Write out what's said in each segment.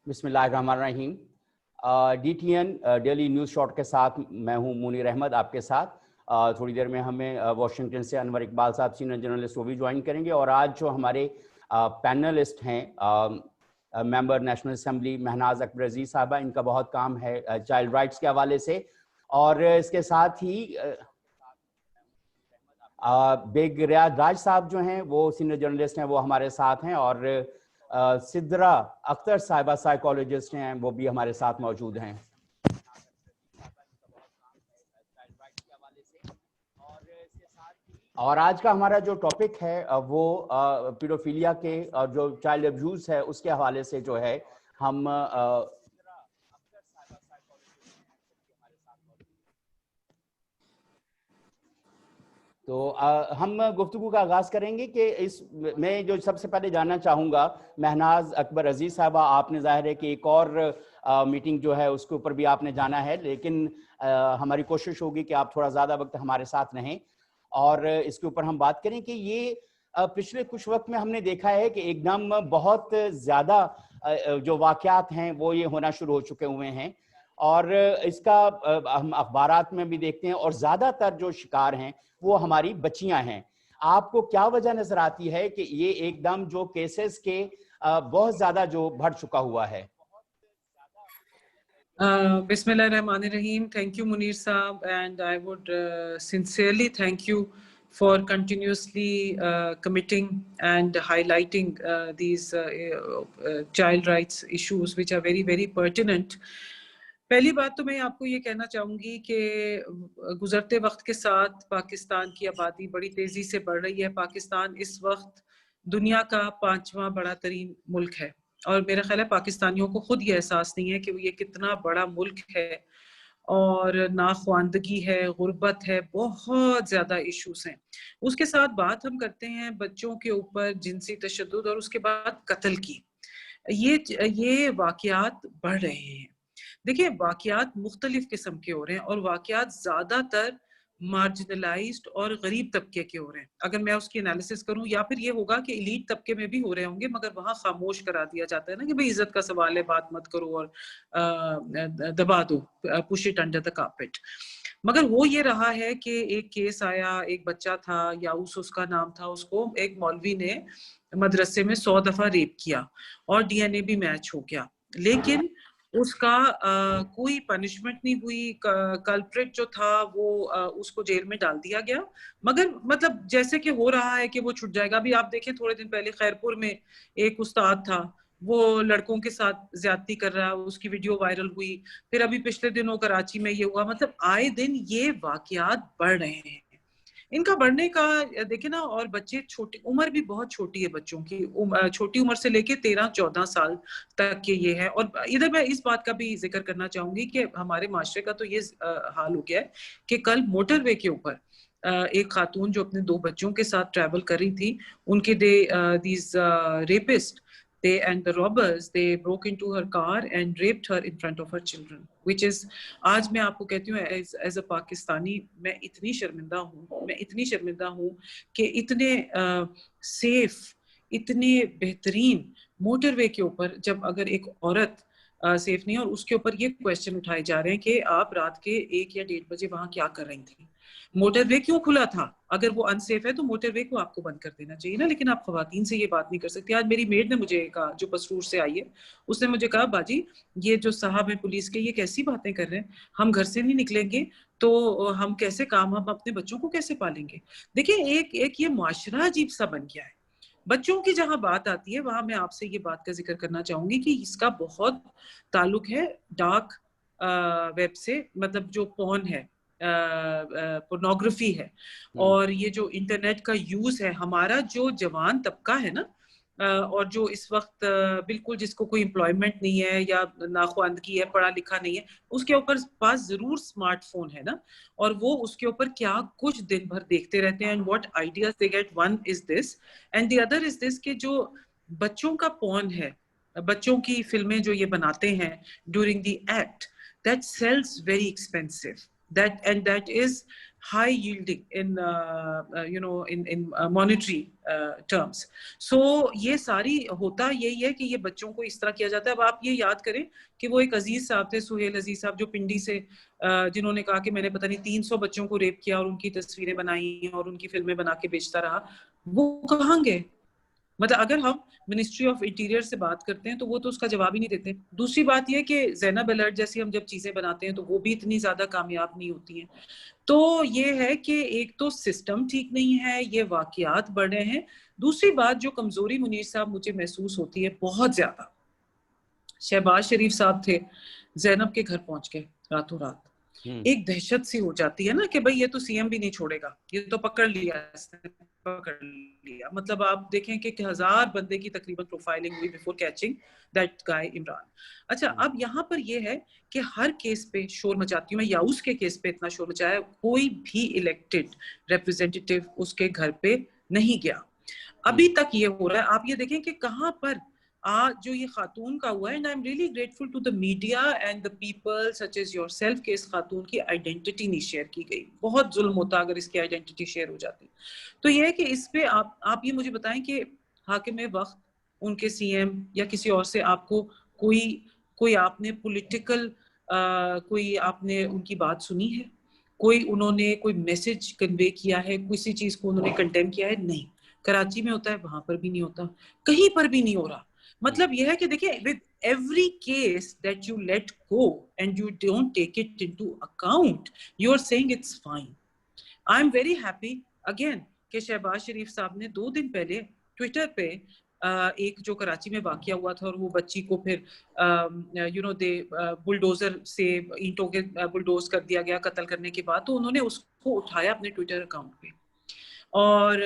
بسم اللہ الرحمن الرحیم. DTN ڈیلی نیوز شارٹ کے ساتھ میں ہوں منیر احمد آپ کے ساتھ. تھوڑی دیر میں ہمیں واشنگٹن سے انور اقبال صاحب سینئر جرنلسٹ وہ بھی جوائن کریں گے. اور آج جو ہمارے پینلسٹ ہیں ممبر نیشنل اسمبلی مہناز اکبر عزیز صاحبہ, ان کا بہت کام ہے چائلڈ رائٹس کے حوالے سے, اور اس کے ساتھ ہی بیگ ریاض راج صاحب جو ہیں وہ سینئر جرنلسٹ ہیں, وہ ہمارے ساتھ ہیں, اور سدرا اختر صاحبہ سائیکالوجسٹ ہیں, وہ بھی ہمارے ساتھ موجود ہیں. اور آج کا ہمارا جو ٹاپک ہے وہ پیڈوفیلیا کے اور جو چائلڈ ابیوز ہے اس کے حوالے سے جو ہے ہم تو ہم گفتگو کا آغاز کریں گے کہ اس میں جو سب سے پہلے جاننا چاہوں گا مہناز اکبر عزیز صاحبہ, آپ نے ظاہر ہے کہ ایک اور میٹنگ جو ہے اس کے اوپر بھی آپ نے جانا ہے, لیکن ہماری کوشش ہوگی کہ آپ تھوڑا زیادہ وقت ہمارے ساتھ رہیں اور اس کے اوپر ہم بات کریں کہ یہ پچھلے کچھ وقت میں ہم نے دیکھا ہے کہ ایک دم بہت زیادہ جو واقعات ہیں وہ یہ ہونا شروع ہو چکے ہوئے ہیں, اور اس کا ہم اخبارات میں بھی دیکھتے ہیں, اور زیادہ تر جو شکار ہیں وہ ہماری بچیاں ہیں. آپ کو کیا وجہ نظر آتی ہے کہ یہ ایک دم جو کیسز کے بہت زیادہ جو بڑھ چکا ہوا ہے؟ بسم اللہ الرحمن الرحیم. Thank you Munir Saab, and I would sincerely thank you for continuously committing and highlighting these child rights issues which are very very pertinent. پہلی بات تو میں آپ کو یہ کہنا چاہوں گی کہ گزرتے وقت کے ساتھ پاکستان کی آبادی بڑی تیزی سے بڑھ رہی ہے. پاکستان اس وقت دنیا کا 5واں بڑا ترین ملک ہے, اور میرا خیال ہے پاکستانیوں کو خود یہ احساس نہیں ہے کہ وہ یہ کتنا بڑا ملک ہے, اور ناخواندگی ہے, غربت ہے, بہت زیادہ ایشوز ہیں. اس کے ساتھ بات ہم کرتے ہیں بچوں کے اوپر جنسی تشدد اور اس کے بعد قتل کی. یہ واقعات بڑھ رہے ہیں. دیکھیں, واقعات مختلف قسم کے ہو رہے ہیں, اور واقعات زیادہ تر مارجنلائزڈ اور غریب طبقے کے ہو رہے ہیں. اگر میں اس کی انالیسس کروں, یا پھر یہ ہوگا کہ ایلیٹ طبقے میں بھی ہو رہے ہوں گے, مگر وہاں خاموش کرا دیا جاتا ہے نا کہ بھئی عزت کا سوال ہے, بات مت کرو اور دبا دو, push it under the carpet. مگر وہ یہ رہا ہے کہ ایک کیس آیا, ایک بچہ تھا, یاؤس اس کا نام تھا, اس کو ایک مولوی نے مدرسے میں 100 دفعہ ریپ کیا اور DNA بھی میچ ہو گیا, لیکن اس کا کوئی پنشمنٹ نہیں ہوئی. کلپریٹ جو تھا وہ اس کو جیل میں ڈال دیا گیا, مگر مطلب جیسے کہ ہو رہا ہے کہ وہ چھٹ جائے گا. ابھی آپ دیکھیں تھوڑے دن پہلے خیرپور میں ایک استاد تھا, وہ لڑکوں کے ساتھ زیادتی کر رہا, اس کی ویڈیو وائرل ہوئی. پھر ابھی پچھلے دنوں کراچی میں یہ ہوا. مطلب آئے دن یہ واقعات بڑھ رہے ہیں. ان کا بڑھنے کا دیکھیں نا, اور بچے چھوٹی عمر بھی بہت چھوٹی ہے, بچوں کی چھوٹی عمر سے لے کے 13-14 سال تک کے یہ ہے. اور ادھر میں اس بات کا بھی ذکر کرنا چاہوں گی کہ ہمارے معاشرے کا تو یہ حال ہو گیا ہے کہ کل موٹر وے کے اوپر ایک خاتون جو اپنے 2 بچوں کے ساتھ ٹریول کر رہی تھی, ان کے these rapists and the robbers, they broke into her car and raped her in front of her children, which is, آج میں آپ کو کہتی ہوں as a پاکستانی میں اتنی شرمندہ ہوں کہ اتنے سیف, اتنے بہترین موٹر وے کے اوپر جب اگر ایک عورت سیف نہیں, اور اس کے اوپر یہ کویسچن اٹھائے جا رہے ہیں کہ آپ رات کے 1 یا 1:30 بجے وہاں کیا کر رہی تھیں, موٹر وے کیوں کھلا تھا؟ اگر وہ انسیف ہے تو موٹر وے کو آپ کو بند کر دینا چاہیے نا, لیکن آپ خواتین سے یہ بات نہیں کر سکتی. آج میری میڈ نے مجھے کہا, جو پسرور سے آئی ہے, اس نے مجھے کہا باجی یہ جو صاحب ہیں پولیس کے, یہ کیسی باتیں کر رہے ہیں, ہم گھر سے نہیں نکلیں گے تو ہم کیسے ہم اپنے بچوں کو کیسے پالیں گے. دیکھیں ایک یہ معاشرہ عجیب سا بن گیا ہے. بچوں کی جہاں بات آتی ہے وہاں میں آپ سے یہ بات کا ذکر کرنا چاہوں گی کہ اس کا بہت تعلق ہے ڈارک ویب سے, مطلب جو پورن ہے, پورنوگرافی ہے, اور یہ جو انٹرنیٹ کا یوز ہے. ہمارا جو جوان طبقہ ہے نا, اور جو اس وقت بالکل جس کو کوئی امپلائمنٹ نہیں ہے یا ناخواندگی ہے, پڑھا لکھا نہیں ہے, اس کے اوپر پاس ضرور اسمارٹ فون ہے نا, اور وہ اس کے اوپر کیا کچھ دن بھر دیکھتے رہتے ہیں. And what ideas they get, one is this and the other is this, کہ جو بچوں کا پورن ہے, بچوں کی فلمیں جو یہ بناتے ہیں during the act, that sells very expensive, that is high yielding in monetary terms. So یہ ساری ہوتا یہی ہے کہ یہ بچوں کو اس طرح کیا جاتا ہے. اب آپ یہ یاد کریں کہ وہ ایک عزیز صاحب تھے, سہیل عزیز صاحب, جو پنڈی سے, جنہوں نے کہا کہ میں نے پتہ نہیں 300 بچوں کو ریپ کیا اور ان کی تصویریں بنائی اور ان کی فلمیں بنا کے بیچتا رہا. وہ کہاں گئے؟ مطلب اگر ہم منسٹری آف انٹیریئر سے بات کرتے ہیں تو وہ تو اس کا جواب ہی نہیں دیتے. دوسری بات یہ کہ زینب الرٹ جیسی ہم جب چیزیں بناتے ہیں تو وہ بھی اتنی زیادہ کامیاب نہیں ہوتی ہیں. تو یہ ہے کہ ایک تو سسٹم ٹھیک نہیں ہے, یہ واقعات بڑھ رہے ہیں. دوسری بات جو کمزوری منیر صاحب مجھے محسوس ہوتی ہے بہت زیادہ, شہباز شریف صاحب تھے, زینب کے گھر پہنچ گئے راتوں رات. ایک دہشت سی ہو جاتی ہے نا کہ بھئی یہ تو سی ایم بھی نہیں چھوڑے گا, یہ تو پکڑ لیا, پکڑ لیا. مطلب آپ دیکھیں کہ 1000 بندے کی تقریباً پروفائلنگ ہوئی before catching that guy Imran. اچھا, اب یہاں پر یہ ہے کہ ہر کیس پہ شور مچاتی ہوں میں. یاؤس کے کیس پہ اتنا شور مچایا, کوئی بھی الیکٹڈ ریپرزینٹیٹیو اس کے گھر پہ نہیں گیا. ابھی تک یہ ہو رہا ہے. آپ یہ دیکھیں کہ کہاں پر جو یہ خاتون کا ہوا ہے, and I'm really grateful to the media and the people such as yourself کہ اس خاتون کی آئیڈینٹی نہیں شیئر کی گئی. بہت ظلم ہوتا اگر اس کی آئیڈینٹی شیئر ہو جاتی. تو یہ ہے کہ اس پہ آپ یہ مجھے بتائیں کہ حاکم وقت, ان کے سی ایم یا کسی اور سے آپ کو کوئی آپ نے پولیٹیکل کوئی آپ نے ان کی بات سنی ہے؟ کوئی انہوں نے کوئی میسج کنوے کیا ہے؟ کسی چیز کو انہوں نے کنڈیم کیا ہے؟ نہیں. کراچی میں ہوتا ہے, وہاں پر بھی نہیں ہوتا, کہیں پر بھی نہیں ہو رہا. مطلب یہ ہے کہ دیکھیں with every case that you let go and you don't take it into account, you are saying it's fine. I'm very happy again کہ شہباز شریف صاحب نے 2 دن پہلے ٹویٹر پہ ایک جو کراچی میں واقعہ ہوا تھا اور وہ بچی کو پھر بلڈوزر سے اینٹوں کے بلڈوز کر دیا گیا قتل کرنے کے بعد, تو انہوں نے اس کو اٹھایا اپنے ٹویٹر اکاؤنٹ پہ. اور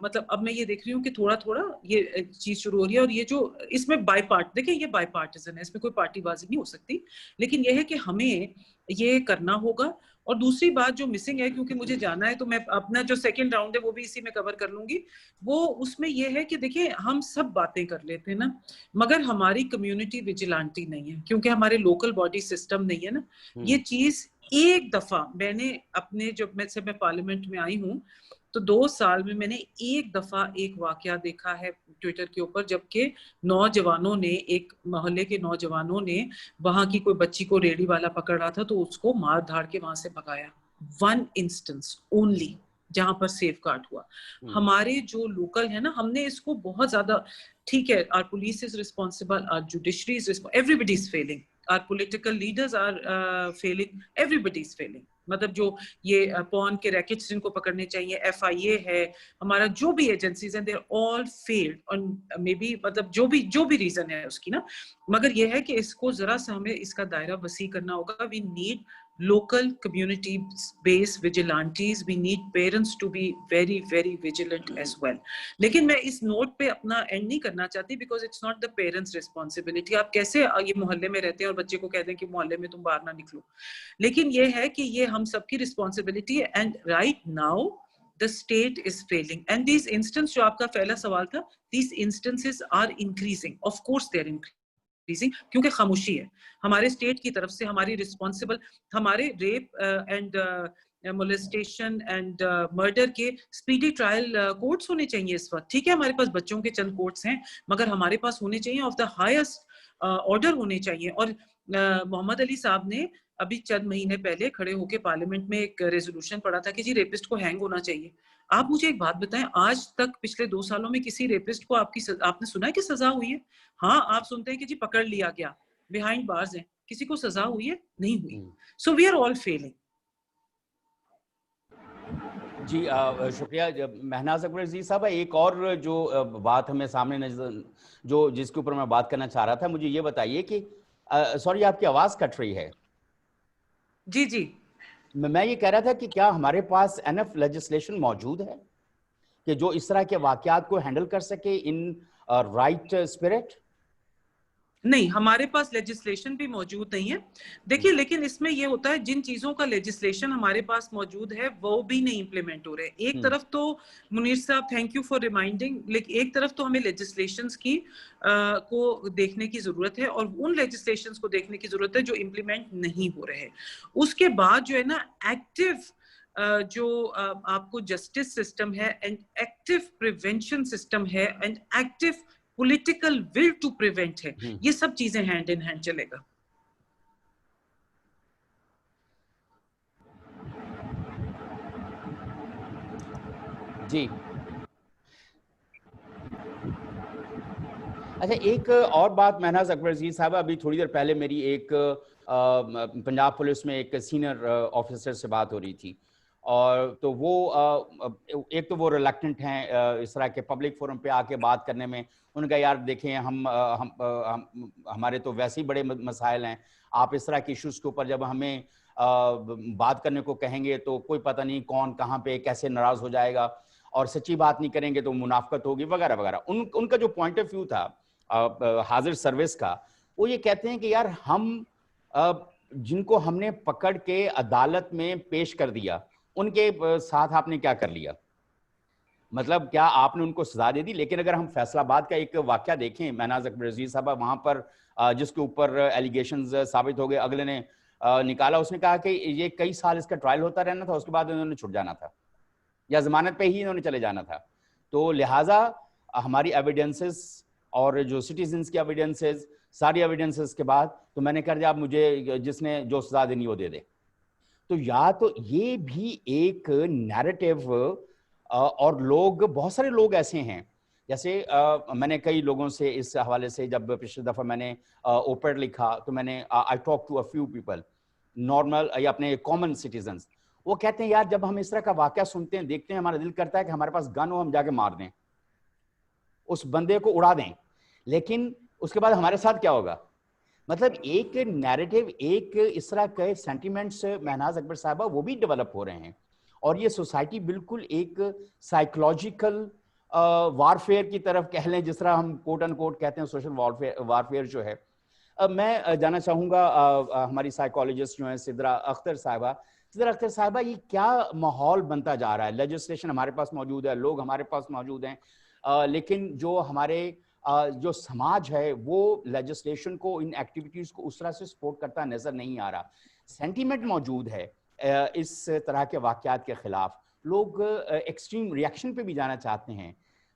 مطلب اب میں یہ دیکھ رہی ہوں کہ تھوڑا تھوڑا یہ چیز شروع ہو رہی ہے. اور یہ جو اس میں دیکھیں یہ بائی پارٹیزن ہے, اس میں کوئی پارٹی بازی نہیں ہو سکتی, لیکن یہ ہے کہ ہمیں یہ کرنا ہوگا. اور دوسری بات جو مسنگ ہے, کیونکہ مجھے جانا ہے تو میں اپنا جو سیکنڈ راؤنڈ ہے وہ بھی اسی میں کور کر لوں گی, وہ اس میں یہ ہے کہ دیکھیں ہم سب باتیں کر لیتے ہیں نا, مگر ہماری کمیونٹی ویجیلانٹی نہیں ہے, کیونکہ ہمارے لوکل باڈی سسٹم نہیں ہے نا. یہ چیز ایک دفعہ میں نے اپنے جب میں پارلیمنٹ میں آئی ہوں تو 2 سال میں نے ایک دفعہ ایک واقعہ دیکھا ہے ٹویٹر کے اوپر, جبکہ نوجوانوں نے, ایک محلے کے نوجوانوں نے وہاں کی کوئی بچی کو ریڑھی والا پکڑ رہا تھا تو اس کو مار دھاڑ کے وہاں سے بھگایا. 1 انسٹنس اونلی جہاں پر سیف گارڈ ہوا. ہمارے جو لوکل ہے نا, ہم نے اس کو بہت زیادہ, ٹھیک ہے, our police is responsible, our judiciary is responsible, everybody is failing, our political leaders are failing, everybody is failing. مطلب جو یہ پون کے ریکٹس جن کو پکڑنے چاہیے, ایف آئی اے ہے, ہمارا جو بھی ایجنسیز ہیں, دے آر آل فیلڈ, اور مے بی مطلب جو بھی ریزن ہے اس کی نا, مگر یہ ہے کہ اس کو ذرا سا ہمیں اس کا دائرہ وسیع کرنا ہوگا. We need local community based vigilantes, we need parents to be very very vigilant as well. لیکن میں اس نوٹ پہ اپنا اینڈ نہیں کرنا چاہتی because it's not the parents responsibility. آپ کیسے یہ محلے میں رہتے ہیں اور بچے کو کہہ دیں کہ محلے میں تم باہر نہ نکلو, لیکن یہ ہے کہ یہ ہم سب کی رسپانسبلٹی ہے. And right now the state is failing, and these instances جو آپ کا پہلا سوال تھا, these instances are increasing, of course they are increasing, کیونکہ خاموشی ہے ہمارے اسٹیٹ کی طرف سے. ہماری رسپانسبل, ہمارے rape and molestation and murder کے اسپیڈی ٹرائل کورٹس ہونے چاہیے اس وقت. ٹھیک ہے ہمارے پاس بچوں کے چند کورٹس ہیں, مگر ہمارے پاس ہونے چاہیے آف دا ہائیسٹ آرڈر ہونے چاہیے. اور محمد علی صاحب نے ابھی چند مہینے پہلے کھڑے ہو کے پارلیمنٹ میں ایک ریزولوشن پڑھا تھا کہ جی ریپسٹ کو ہینگ ہونا چاہیے. آپ مجھے ایک بات بتائیں, آج تک پچھلے 2 سالوں میں کسی ریپسٹ کو آپ نے سنا ہے کہ سزا ہوئی ہے؟ ہاں آپ سنتے ہیں کہ جی پکڑ لیا گیا, بیہائنڈ بارز ہیں, کسی کو سزا ہوئی ہے؟ نہیں ہوئی. سو وی آر آل فیلنگ. جی شکریہ مہناز اکبر عزیز صاحب. ایک اور جو بات ہمیں سامنے نظر, جس کے اوپر میں بات کرنا چاہ رہا تھا, مجھے یہ بتائیے کہ سوری آپ کی آواز کٹ رہی ہے. جی میں یہ کہہ رہا تھا کہ کیا ہمارے پاس انف لیجسلیشن موجود ہے کہ جو اس طرح کے واقعات کو ہینڈل کر سکے ان رائٹ اسپرٹ؟ نہیں, ہمارے پاس لیجسلیشن بھی موجود نہیں ہے. دیکھیے لیکن اس میں یہ ہوتا ہے جن چیزوں کا لیجسلیشن ہمارے پاس موجود ہے وہ بھی نہیں امپلیمنٹ ہو رہے. ایک طرف تو منیر صاحب تھینک یو فار ریمائنڈنگ, لیکن ایک طرف تو ہمیں لیجسلیشنز کی کو دیکھنے کی ضرورت ہے, اور ان لیجسلیشنز کو دیکھنے کی ضرورت ہے جو امپلیمنٹ نہیں ہو رہے. اس کے بعد جو ہے نا ایکٹیو جو آپ کو جسٹس سسٹم ہے اینڈ ایکٹیو پریونشن سسٹم ہے and active political will to prevent ہے, یہ سب چیزیں ہینڈ ان ہینڈ چلے گا. جی اچھا, ایک اور بات مہناز اکبر عزیز صاحبہ, ابھی تھوڑی دیر پہلے میری ایک پنجاب پولیس میں ایک سینئر آفیسر سے بات ہو رہی تھی, اور تو وہ ایک تو وہ ریلیکٹنٹ ہیں اس طرح کے پبلک فورم پہ آ کے بات کرنے میں. ان کا یار دیکھیں ہمارے تو ویسے ہی بڑے مسائل ہیں, آپ اس طرح کے ایشوز کے اوپر جب ہمیں بات کرنے کو کہیں گے تو کوئی پتہ نہیں کون کہاں پہ کیسے ناراض ہو جائے گا, اور سچی بات نہیں کریں گے تو منافقت ہوگی وغیرہ وغیرہ. ان کا جو پوائنٹ آف ویو تھا حاضر سروس کا, وہ یہ کہتے ہیں کہ یار ہم جن کو ہم نے پکڑ کے عدالت میں پیش کر دیا ان کے ساتھ آپ نے کیا کر لیا, مطلب کیا آپ نے ان کو سزا دے دی؟ لیکن اگر ہم فیصل آباد کا ایک واقعہ دیکھیں مہناز اکبر عزیز صاحبہ, وہاں پر جس کے اوپر ایلیگیشنز ثابت ہو گئے, اگلے نے نکالا, اس نے کہا کہ یہ کئی سال اس کا ٹرائل ہوتا رہنا تھا, اس کے بعد انہوں نے چھٹ جانا تھا یا ضمانت پہ ہی انہوں نے چلے جانا تھا. تو لہٰذا ہماری ایویڈنسز اور جو سٹیزنز کی ایویڈنسز, ساری ایویڈنسز کے بعد تو میں نے کہا جی آپ مجھے جس نے جو سزا دینی وہ دے دے. تو یا تو یہ بھی ایک نیریٹو, اور لوگ بہت سارے لوگ ایسے ہیں, جیسے میں نے کئی لوگوں سے اس حوالے سے جب پچھلی دفعہ میں نے اوپر لکھا تو میں نے I talk to a few people normal یا اپنے کامن سٹیزنز, وہ کہتے ہیں یار جب ہم اس طرح کا واقعہ سنتے ہیں دیکھتے ہیں ہمارا دل کرتا ہے کہ ہمارے پاس گن ہو, ہم جا کے مار دیں, اس بندے کو اڑا دیں, لیکن اس کے بعد ہمارے ساتھ کیا ہوگا؟ مطلب ایک نیریٹو, ایک اس طرح کے سینٹیمنٹس مہناز اکبر صاحبہ وہ بھی ڈیولپ ہو رہے ہیں, اور یہ سوسائٹی بالکل ایک سائیکولوجیکل وارفیئر کی طرف کہہ لیں, جس طرح ہم کوٹ ان کوٹ کہتے ہیں سوشل وارفیئر جو ہے. میں جانا چاہوں گا ہماری سائیکالوجسٹ جو ہیں سدرا اختر صاحبہ. سدرا اختر صاحبہ, یہ کیا ماحول بنتا جا رہا ہے؟ لیجسلیشن ہمارے پاس موجود ہے, لوگ ہمارے پاس موجود ہیں, لیکن جو ہمارے جو سماج ہے وہ لیجسلیشن کو, ان ایکٹیویٹیز کو اس طرح سے سپورٹ کرتا نظر نہیں آ رہا. سینٹیمنٹ موجود ہے اس طرح کے واقعات کے خلاف, لوگ ایکسٹریم ریاکشن پہ بھی جانا چاہتے ہیں,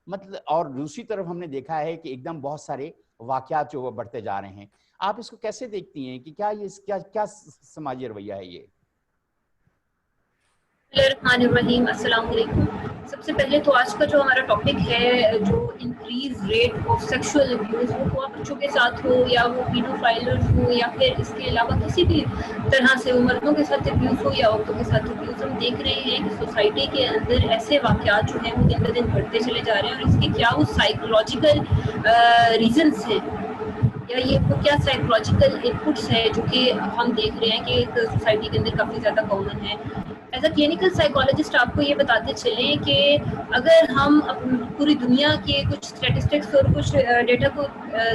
مطلب, اور دوسری طرف ہم نے دیکھا ہے کہ ایک دم بہت سارے واقعات جو وہ بڑھتے جا رہے ہیں. آپ اس کو کیسے دیکھتی ہیں کہ کیا سماجی رویہ ہے یہ؟ الرحمن الرحیم, السلام علیکم. سب سے پہلے تو آج کا جو ہمارا ٹاپک ہے, جو increase rate of sexual abuse, وہ ہوا بچوں کے ساتھ ہو یا وہ پیڈوفائلرز ہو یا پھر اس کے علاوہ کسی بھی طرح سے وہ مردوں کے ساتھ ابیوز ہو یا عورتوں کے ساتھ ابیوز, ہم دیکھ رہے ہیں کہ سوسائٹی کے اندر ایسے واقعات جو ہیں وہ دن بدن بڑھتے چلے جا رہے ہیں, اور اس کے کیا وہ سائیکولوجیکل ریزنس ہیں یا یہ وہ کیا سائیکولوجیکل ان پٹس ہے جو کہ ہم دیکھ رہے ہیں کہ ایک سوسائٹی کے اندر کافی زیادہ کامن ہے. ایز اے کلینکل سائیکالوجسٹ آپ کو یہ بتاتے چلیں کہ اگر ہم پوری دنیا کے کچھ اسٹیٹسٹکس اور کچھ ڈیٹا کو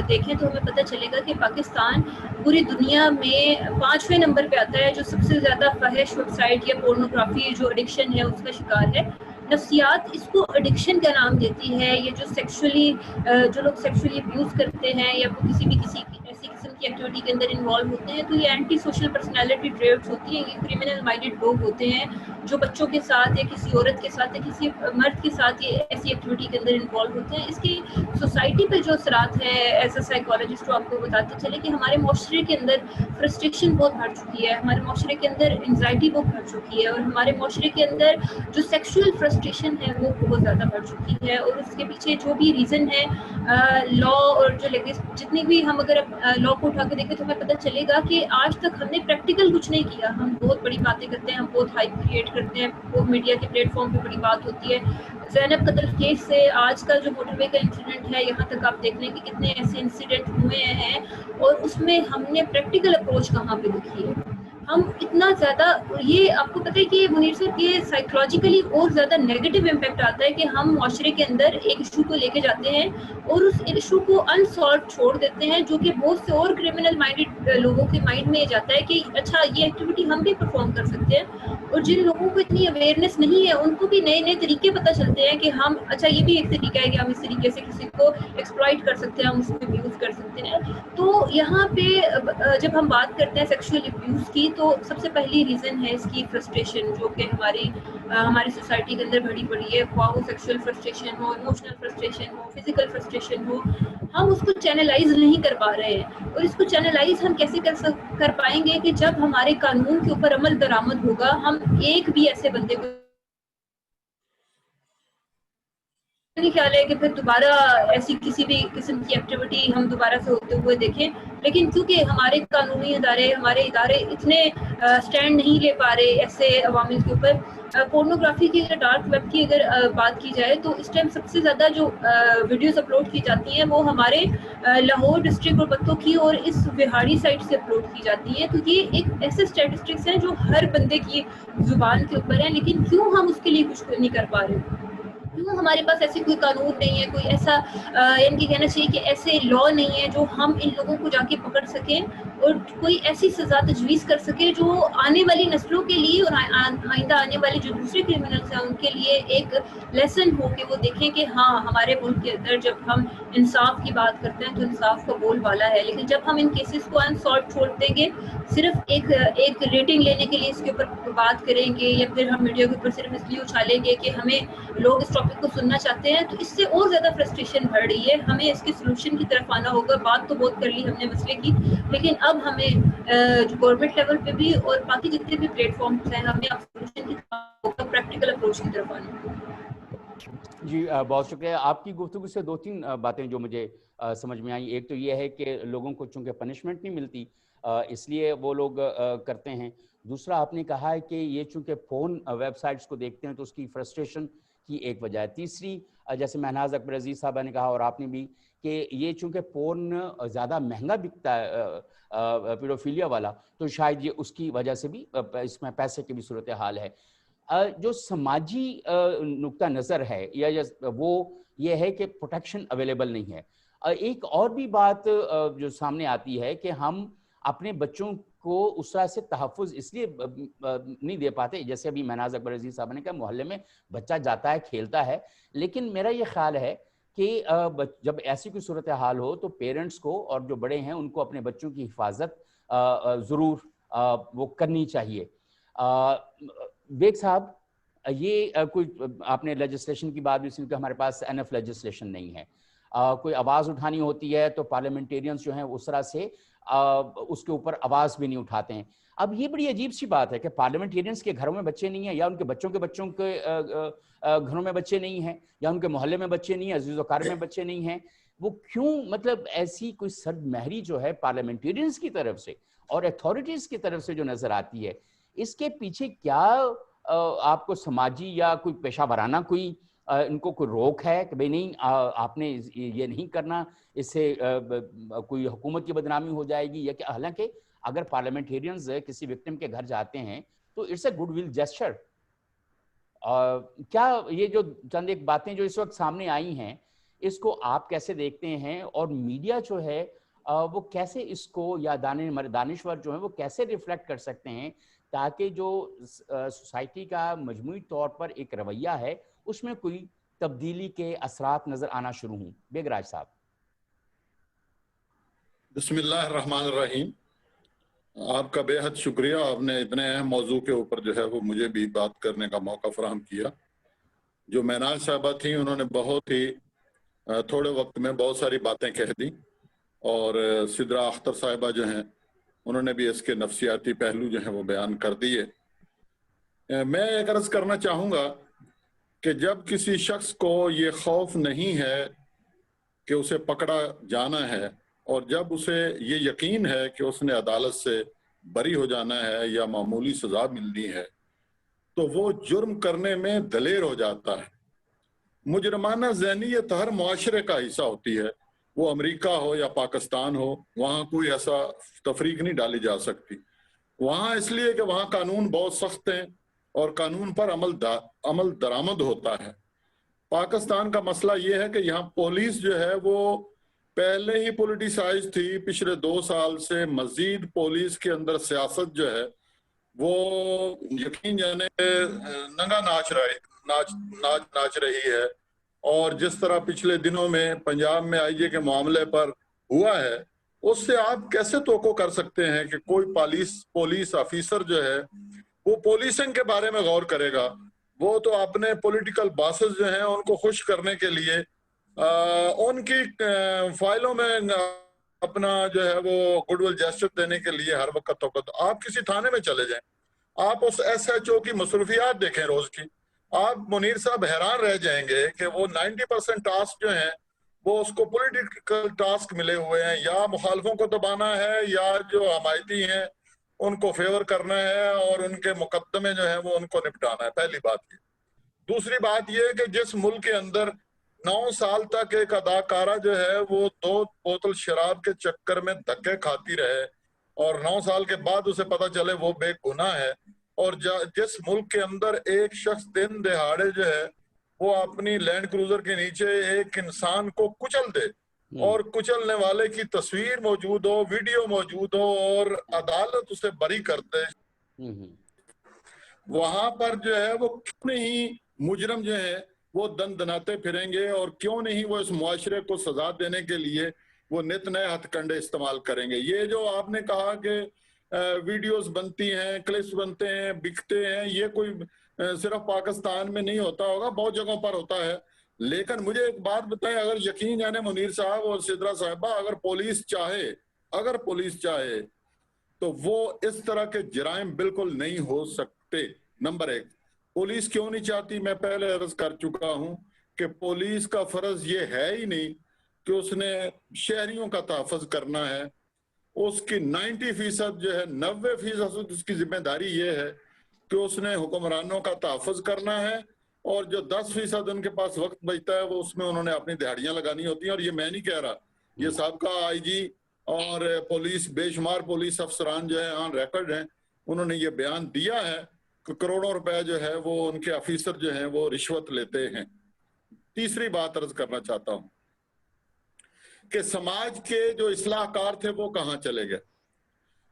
دیکھیں تو ہمیں پتہ چلے گا کہ پاکستان پوری دنیا میں 5ویں نمبر پہ آتا ہے جو سب سے زیادہ فحش ویب سائٹ یا پورنوگرافی جو ایڈکشن ہے اس کا شکار ہے. نفسیات اس کو ایڈکشن کا نام دیتی ہے. یہ جو لوگ سیکشولی ابیوز کرتے ہیں یا وہ کسی ایسی قسم کی ایکٹیویٹی کے اندر انوالو ہوتے ہیں تو یہ اینٹی سوشل پرسنالٹی ٹریٹس ہوتی ہیں. یہ کرمنل مائنڈیڈ لوگ ہوتے ہیں جو بچوں کے ساتھ یا کسی عورت کے ساتھ یا کسی مرد کے ساتھ یہ ایسی ایکٹیویٹی کے اندر انوالو ہوتے ہیں. اس کی سوسائٹی پہ جو اثرات ہیں ایز اے سائیکالوجسٹ آپ کو بتاتے چلے کہ ہمارے معاشرے کے اندر فرسٹریشن بہت بڑھ چکی ہے, ہمارے معاشرے کے اندر انزائٹی بہت بڑھ چکی ہے, اور ہمارے معاشرے کے اندر جو سیکشول فرسٹریشن ہے وہ بہت زیادہ بڑھ چکی ہے. اور اس کے پیچھے جو بھی ریزن ہے لا اور جو جتنی بھی ہم اگر لا کو اٹھا کے دیکھیں تو ہمیں پتہ چلے گا کہ آج تک ہم نے پریکٹیکل کچھ نہیں کیا. ہم بہت بڑی باتیں کرتے ہیں, ہم بہت ہائپ کریٹ کرتے ہیں, وہ میڈیا کے پلیٹ فارم پہ بڑی بات ہوتی ہے. زینب قتل کیس سے آج کا جو موٹر وے کا انسیڈنٹ ہے یہاں تک آپ دیکھ لیں کہ کتنے ایسے انسیڈنٹ ہوئے ہیں, اور اس میں ہم نے پریکٹیکل اپروچ کہاں پہ دیکھی ہے. ہم اتنا زیادہ, یہ آپ کو پتہ ہے کہ منیر صاحب یہ سائیکولوجیکلی اور زیادہ نیگیٹو امپیکٹ آتا ہے کہ ہم معاشرے کے اندر ایک ایشو کو لے کے جاتے ہیں اور اس ایشو کو انسالو چھوڑ دیتے ہیں, جو کہ بہت سے اور کرمنل مائنڈیڈ لوگوں کے مائنڈ میں جاتا ہے کہ اچھا یہ ایکٹیویٹی ہم بھی پرفارم کر سکتے ہیں. اور جن لوگوں کو اتنی اویئرنیس نہیں ہے ان کو بھی نئے نئے طریقے پتہ چلتے ہیں کہ ہم اچھا یہ بھی ایک طریقہ ہے کہ ہم اس طریقے سے کسی کو ایکسپلائٹ کر سکتے ہیں, ہم اس کو یوز کر سکتے ہیں. تو یہاں پہ جب ہم بات کرتے ہیں سیکشول ابیوز کی تو سب سے پہلی ریزن ہے اس کی فرسٹریشن، جو کہ ہماری سوسائٹی کے اندر بڑی پڑی ہے، خواہ وہ سیکشل فرسٹریشن ہو، ایموشنل فرسٹریشن ہو، فزیکل فرسٹریشن ہو، ہم اس کو چینلائز نہیں کر پا رہے ہیں. اور اس کو چینلائز ہم کیسے کر پائیں گے کہ جب ہمارے قانون کے اوپر عمل درآمد ہوگا. ہم ایک بھی ایسے بندے کو نہیں خیال ہے کہ پھر دوبارہ ایسی کسی بھی قسم کی ایکٹیویٹی ہم دوبارہ سے ہوتے ہوئے دیکھیں، لیکن کیونکہ ہمارے قانونی ہمارے ادارے اتنے سٹینڈ نہیں لے پا رہے ایسے عوامل کے اوپر. پورنوگرافی کی اگر ڈارک ویب کی اگر بات کی جائے تو اس ٹائم سب سے زیادہ جو ویڈیوز اپلوڈ کی جاتی ہیں وہ ہمارے لاہور ڈسٹرکٹ اور بتوں کی اور اس بہاڑی سائٹ سے اپلوڈ کی جاتی ہے. تو یہ ایک ایسے اسٹیٹسٹکس ہیں جو ہر بندے کی زبان کے اوپر ہیں، لیکن کیوں ہم اس کے لیے کچھ نہیں کر پا رہے؟ کیوں ہمارے پاس ایسی کوئی قانون نہیں ہے، کوئی ایسا ان کی کہنا چاہیے کہ ایسے لا نہیں ہے جو ہم ان لوگوں کو جا کے پکڑ سکیں اور کوئی ایسی سزا تجویز کر سکے جو آنے والی نسلوں کے لیے اور آئندہ آنے والے جو دوسرے کرمنلز ہیں ان کے لیے ایک لیسن ہو، کہ وہ دیکھیں کہ ہاں ہمارے ملک کے اندر جب ہم انصاف کی بات کرتے ہیں تو انصاف کا بول بالا ہے. لیکن جب ہم ان کیسز کو انسالوڈ چھوڑ دیں گے، صرف ایک ریٹنگ لینے کے لیے اس کے اوپر بات کریں گے، یا پھر ہم میڈیا کے اوپر صرف اس لیے اچھالیں گے کہ ہمیں لوگ اس ٹاپک کو سننا چاہتے ہیں، تو اس سے اور زیادہ فرسٹریشن بڑھ رہی ہے. ہمیں اس کے سلوشن کی طرف آنا ہوگا. بات تو بہت کر لی ہم نے مسئلے کی، لیکن اب ہمیں جو گورنمنٹ لیول پہ بھی اور باقی جتنے بھی پلیٹ فارمز ہیں، ہمیں اب سلوشن کی طرف پریکٹیکل اپروچ کی طرف آنا ہوگا. جی بہت شکریہ. آپ کی گفتگو سے دو تین باتیں جو مجھے سمجھ میں آئیں. ایک تو یہ ہے کہ لوگوں کو چونکہ پنشمنٹ نہیں ملتی اس لیے وہ لوگ کرتے ہیں. دوسرا آپ نے کہا ہے کہ یہ چونکہ فون ویب سائٹس کو دیکھتے ہیں تو اس کی فرسٹریشن کی ایک وجہ ہے. تیسری جیسے مہناز اکبر عزیز صاحبہ نے کہا اور آپ نے بھی کہ یہ چونکہ فون زیادہ مہنگا بکتا ہے پیڈوفیلیا والا، تو شاید یہ اس کی وجہ سے بھی اس میں پیسے کی بھی صورتحال ہے. جو سماجی نقطہ نظر ہے یا وہ یہ ہے کہ پروٹیکشن اویلیبل نہیں ہے. ایک اور بھی بات جو سامنے آتی ہے کہ ہم اپنے بچوں کو اس طرح سے تحفظ اس لیے نہیں دے پاتے. جیسے ابھی مہناز اکبر عزیز صاحب نے کہا محلے میں بچہ جاتا ہے کھیلتا ہے، لیکن میرا یہ خیال ہے کہ جب ایسی کوئی صورتحال ہو تو پیرنٹس کو اور جو بڑے ہیں ان کو اپنے بچوں کی حفاظت ضرور وہ کرنی چاہیے. بیگ صاحب یہ کوئی آپ نے لیجسلیشن کی بات بھی سنی کہ ہمارے پاس انف لیجسلیشن نہیں ہے. کوئی آواز اٹھانی ہوتی ہے تو پارلیمنٹیرینز جو ہیں اس طرح سے اس کے اوپر آواز بھی نہیں اٹھاتے ہیں. اب یہ بڑی عجیب سی بات ہے کہ پارلیمنٹیرینز کے گھروں میں بچے نہیں ہیں، یا ان کے بچوں کے گھروں میں بچے نہیں ہیں، یا ان کے محلے میں بچے نہیں ہیں، عزیز و اقارب میں بچے نہیں ہیں. وہ کیوں مطلب ایسی کوئی سرد مہری جو ہے پارلیمنٹیرینز کی طرف سے اور اتھارٹیز کی طرف سے جو نظر آتی ہے، اس کے پیچھے کیا آپ کو سماجی یا کوئی پیشہ ورانہ کوئی ان کو کوئی روک ہے کہ بھئی نہیں آپ نے یہ نہیں کرنا، اس سے کوئی حکومت کی بدنامی ہو جائے گی؟ یا کہ حالانکہ اگر پارلیمنٹیرینز کسی وکٹم کے گھر جاتے ہیں تو it's a good will gesture. کیا یہ جو چند ایک باتیں جو اس وقت سامنے آئی ہیں اس کو آپ کیسے دیکھتے ہیں، اور میڈیا جو ہے وہ کیسے اس کو یا دانشور جو ہیں وہ کیسے ریفلیکٹ کر سکتے ہیں تاکہ جو سوسائٹی کا مجموعی طور پر ایک رویہ ہے اس میں کوئی تبدیلی کے اثرات نظر آنا شروع ہوں؟ بیگ راج صاحب. بسم اللہ الرحمن الرحیم. آپ کا بے حد شکریہ، آپ نے اتنے اہم موضوع کے اوپر جو ہے وہ مجھے بھی بات کرنے کا موقع فراہم کیا. جو مہناز صاحبہ تھیں انہوں نے بہت ہی تھوڑے وقت میں بہت ساری باتیں کہہ دی، اور سدرا اختر صاحبہ جو ہیں انہوں نے بھی اس کے نفسیاتی پہلو جو ہیں وہ بیان کر دیے. میں ایک عرض کرنا چاہوں گا کہ جب کسی شخص کو یہ خوف نہیں ہے کہ اسے پکڑا جانا ہے، اور جب اسے یہ یقین ہے کہ اس نے عدالت سے بری ہو جانا ہے یا معمولی سزا ملنی ہے، تو وہ جرم کرنے میں دلیر ہو جاتا ہے. مجرمانہ ذہنیت ہر معاشرے کا حصہ ہوتی ہے، وہ امریکہ ہو یا پاکستان ہو، وہاں کوئی ایسا تفریق نہیں ڈالی جا سکتی. وہاں اس لیے کہ وہاں قانون بہت سخت ہیں اور قانون پر عمل درآمد ہوتا ہے. پاکستان کا مسئلہ یہ ہے کہ یہاں پولیس جو ہے وہ پہلے ہی پولیٹیسائز تھی. پچھلے 2 سال سے مزید پولیس کے اندر سیاست جو ہے وہ یقین جانے ننگا ناچ رہی ہے. اور جس طرح پچھلے دنوں میں پنجاب میں آئی جے کے معاملے پر ہوا ہے، اس سے آپ کیسے توقع کر سکتے ہیں کہ کوئی پولیس آفیسر جو ہے وہ پولیسنگ کے بارے میں غور کرے گا؟ وہ تو اپنے پولیٹیکل باسز جو ہیں ان کو خوش کرنے کے لیے ان کی فائلوں میں اپنا جو ہے وہ گڈ ول جسٹس دینے کے لیے ہر وقت آپ کسی تھانے میں چلے جائیں, آپ اس ایس ایچ او کی مصروفیات دیکھیں روز کی, آپ منیر صاحب حیران رہ جائیں گے کہ وہ 90% ٹاسک جو ہیں وہ اس کو پولیٹیکل ٹاسک ملے ہوئے ہیں, یا مخالفوں کو دبانا ہے یا جو حمایتی ہیں ان کو فیور کرنا ہے اور ان کے مقدمے جو ہیں وہ ان کو نپٹانا ہے. پہلی بات یہ. دوسری بات یہ کہ جس ملک کے اندر 9 سال تک ایک اداکارہ جو ہے وہ 2 بوتل شراب کے چکر میں دھکے کھاتی رہے اور 9 سال کے بعد اسے پتا چلے وہ بے گناہ ہے, اور جس ملک کے اندر ایک شخص دن دہاڑے جو ہے وہ اپنی لینڈ کروزر کے نیچے ایک انسان کو کچل دے اور کچلنے والے کی تصویر موجود ہو, ویڈیو موجود ہو اور عدالت اسے بری کر دے, وہاں پر جو ہے وہ کیوں نہیں مجرم جو ہے وہ دن دناتے پھریں گے, اور کیوں نہیں وہ اس معاشرے کو سزا دینے کے لیے وہ نت نئے ہتھ کنڈے استعمال کریں گے. یہ جو آپ نے کہا کہ ویڈیوز بنتی ہیں, کلپس بنتے ہیں, بکتے ہیں, یہ کوئی صرف پاکستان میں نہیں ہوتا ہوگا, بہت جگہوں پر ہوتا ہے. لیکن مجھے ایک بات بتائیں, اگر یقین جانے منیر صاحب اور سدرا صاحبہ, اگر پولیس چاہے تو وہ اس طرح کے جرائم بالکل نہیں ہو سکتے. نمبر 1, پولیس کیوں نہیں چاہتی؟ میں پہلے عرض کر چکا ہوں کہ پولیس کا فرض یہ ہے ہی نہیں کہ اس نے شہریوں کا تحفظ کرنا ہے. اس کی 90% جو ہے 90% اس کی ذمہ داری یہ ہے کہ اس نے حکمرانوں کا تحفظ کرنا ہے, اور جو 10% ان کے پاس وقت بچتا ہے وہ اس میں انہوں نے اپنی دہاڑیاں لگانی ہوتی ہیں. اور یہ میں نہیں کہہ رہا, یہ سابقہ آئی جی اور پولیس بے شمار پولیس افسران جو ہیں آن ریکارڈ ہیں, انہوں نے یہ بیان دیا ہے کہ کروڑوں روپے جو ہے وہ ان کے آفیسر جو ہیں وہ رشوت لیتے ہیں. تیسری بات عرض کرنا چاہتا ہوں کہ سماج کے جو اصلاح کار تھے وہ کہاں چلے گئے؟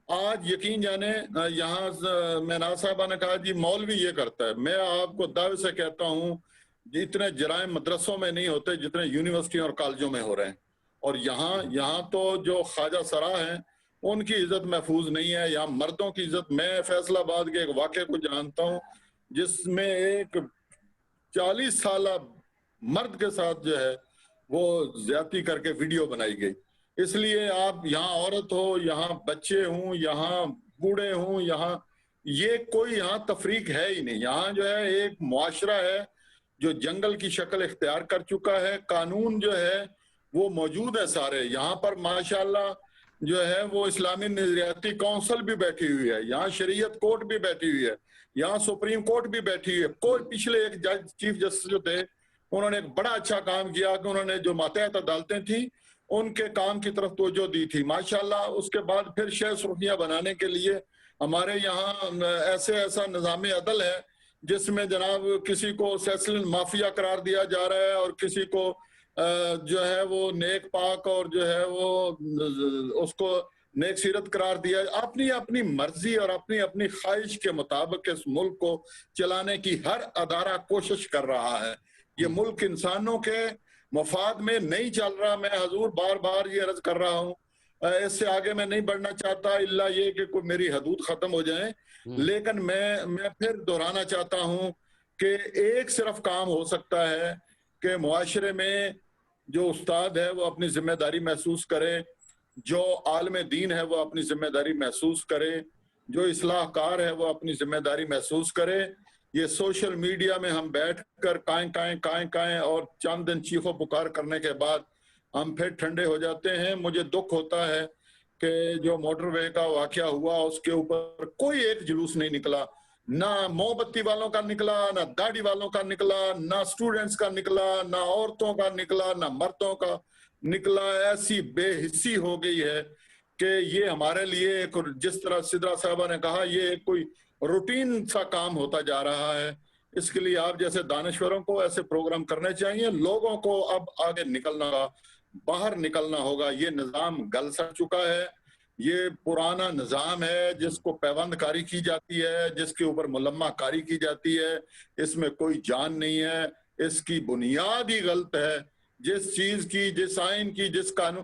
آج یقین جانے, یہاں میناز صاحبہ نے کہا جی مولوی یہ کرتا ہے, میں آپ کو دعوے سے کہتا ہوں اتنے جرائم مدرسوں میں نہیں ہوتے جتنے یونیورسٹیوں اور کالجوں میں ہو رہے ہیں. اور یہاں تو جو خواجہ سرا ہیں ان کی عزت محفوظ نہیں ہے, یہاں مردوں کی عزت. میں فیصل آباد کے ایک واقعے کو جانتا ہوں جس میں ایک 40 سالہ مرد کے ساتھ جو ہے وہ زیادتی کر کے ویڈیو بنائی گئی. اس لیے آپ یہاں عورت ہو, یہاں بچے ہوں, یہاں بوڑھے ہوں, یہاں یہ کوئی یہاں تفریق ہے ہی نہیں. یہاں جو ہے ایک معاشرہ ہے جو جنگل کی شکل اختیار کر چکا ہے. قانون جو ہے وہ موجود ہے سارے یہاں پر ماشاءاللہ جو ہے وہ اسلامی نظریاتی کونسل بھی بیٹھی ہوئی ہے, یہاں شریعت کورٹ بھی بیٹھی ہوئی ہے, یہاں سپریم کورٹ بھی بیٹھی ہوئی ہے. کوئی پچھلے ایک جج چیف جسٹس جو تھے انہوں نے ایک بڑا اچھا کام کیا کہ انہوں نے جو ماتحت عدالتیں تھیں ان کے کام کی طرف توجہ دی تھی ماشاءاللہ. اس کے بعد پھر شہ سرخیاں بنانے کے لیے ہمارے یہاں ایسا نظام عدل ہے جس میں جناب کسی کو سیسلن مافیا قرار دیا جا رہا ہے اور کسی کو جو ہے وہ نیک پاک اور جو ہے وہ اس کو نیک سیرت قرار دیا. اپنی اپنی مرضی اور اپنی خواہش کے مطابق اس ملک کو چلانے کی ہر ادارہ کوشش کر رہا ہے. یہ ملک انسانوں کے مفاد میں نہیں چل رہا. میں حضور بار بار یہ عرض کر رہا ہوں, اس سے آگے میں نہیں بڑھنا چاہتا الا یہ کہ کوئی میری حدود ختم ہو جائیں. لیکن میں پھر دہرانا چاہتا ہوں کہ ایک صرف کام ہو سکتا ہے کہ معاشرے میں جو استاد ہے وہ اپنی ذمہ داری محسوس کرے, جو عالم دین ہے وہ اپنی ذمہ داری محسوس کرے, جو اصلاح کار ہے وہ اپنی ذمہ داری محسوس کرے. یہ سوشل میڈیا میں ہم بیٹھ کر کائیں اور چند دن چیخو پکار کرنے کے بعد ہم پھر ٹھنڈے ہو جاتے ہیں. مجھے دکھ ہوتا ہے کہ جو موٹر وے کا واقعہ ہوا اس کے اوپر کوئی ایک جلوس نہیں نکلا, نہ موم بتی والوں کا نکلا, نہ داڑھی والوں کا نکلا, نہ سٹوڈنٹس کا نکلا, نہ عورتوں کا نکلا, نہ مردوں کا نکلا. ایسی بے حسی ہو گئی ہے کہ یہ ہمارے لیے جس طرح سدرا صاحبہ نے کہا یہ کوئی روٹین سا کام ہوتا جا رہا ہے. اس کے لیے آپ جیسے دانشوروں کو ایسے پروگرام کرنے چاہیے. لوگوں کو اب آگے نکلنا ہوگا, باہر نکلنا ہوگا. یہ نظام گل سڑ چکا ہے, یہ پرانا نظام ہے جس کو پیوند کاری کی جاتی ہے, جس کے اوپر ملمہ کاری کی جاتی ہے. اس میں کوئی جان نہیں ہے, اس کی بنیاد ہی غلط ہے. جس چیز کی, جس آئین کی, جس قانون,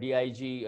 DIG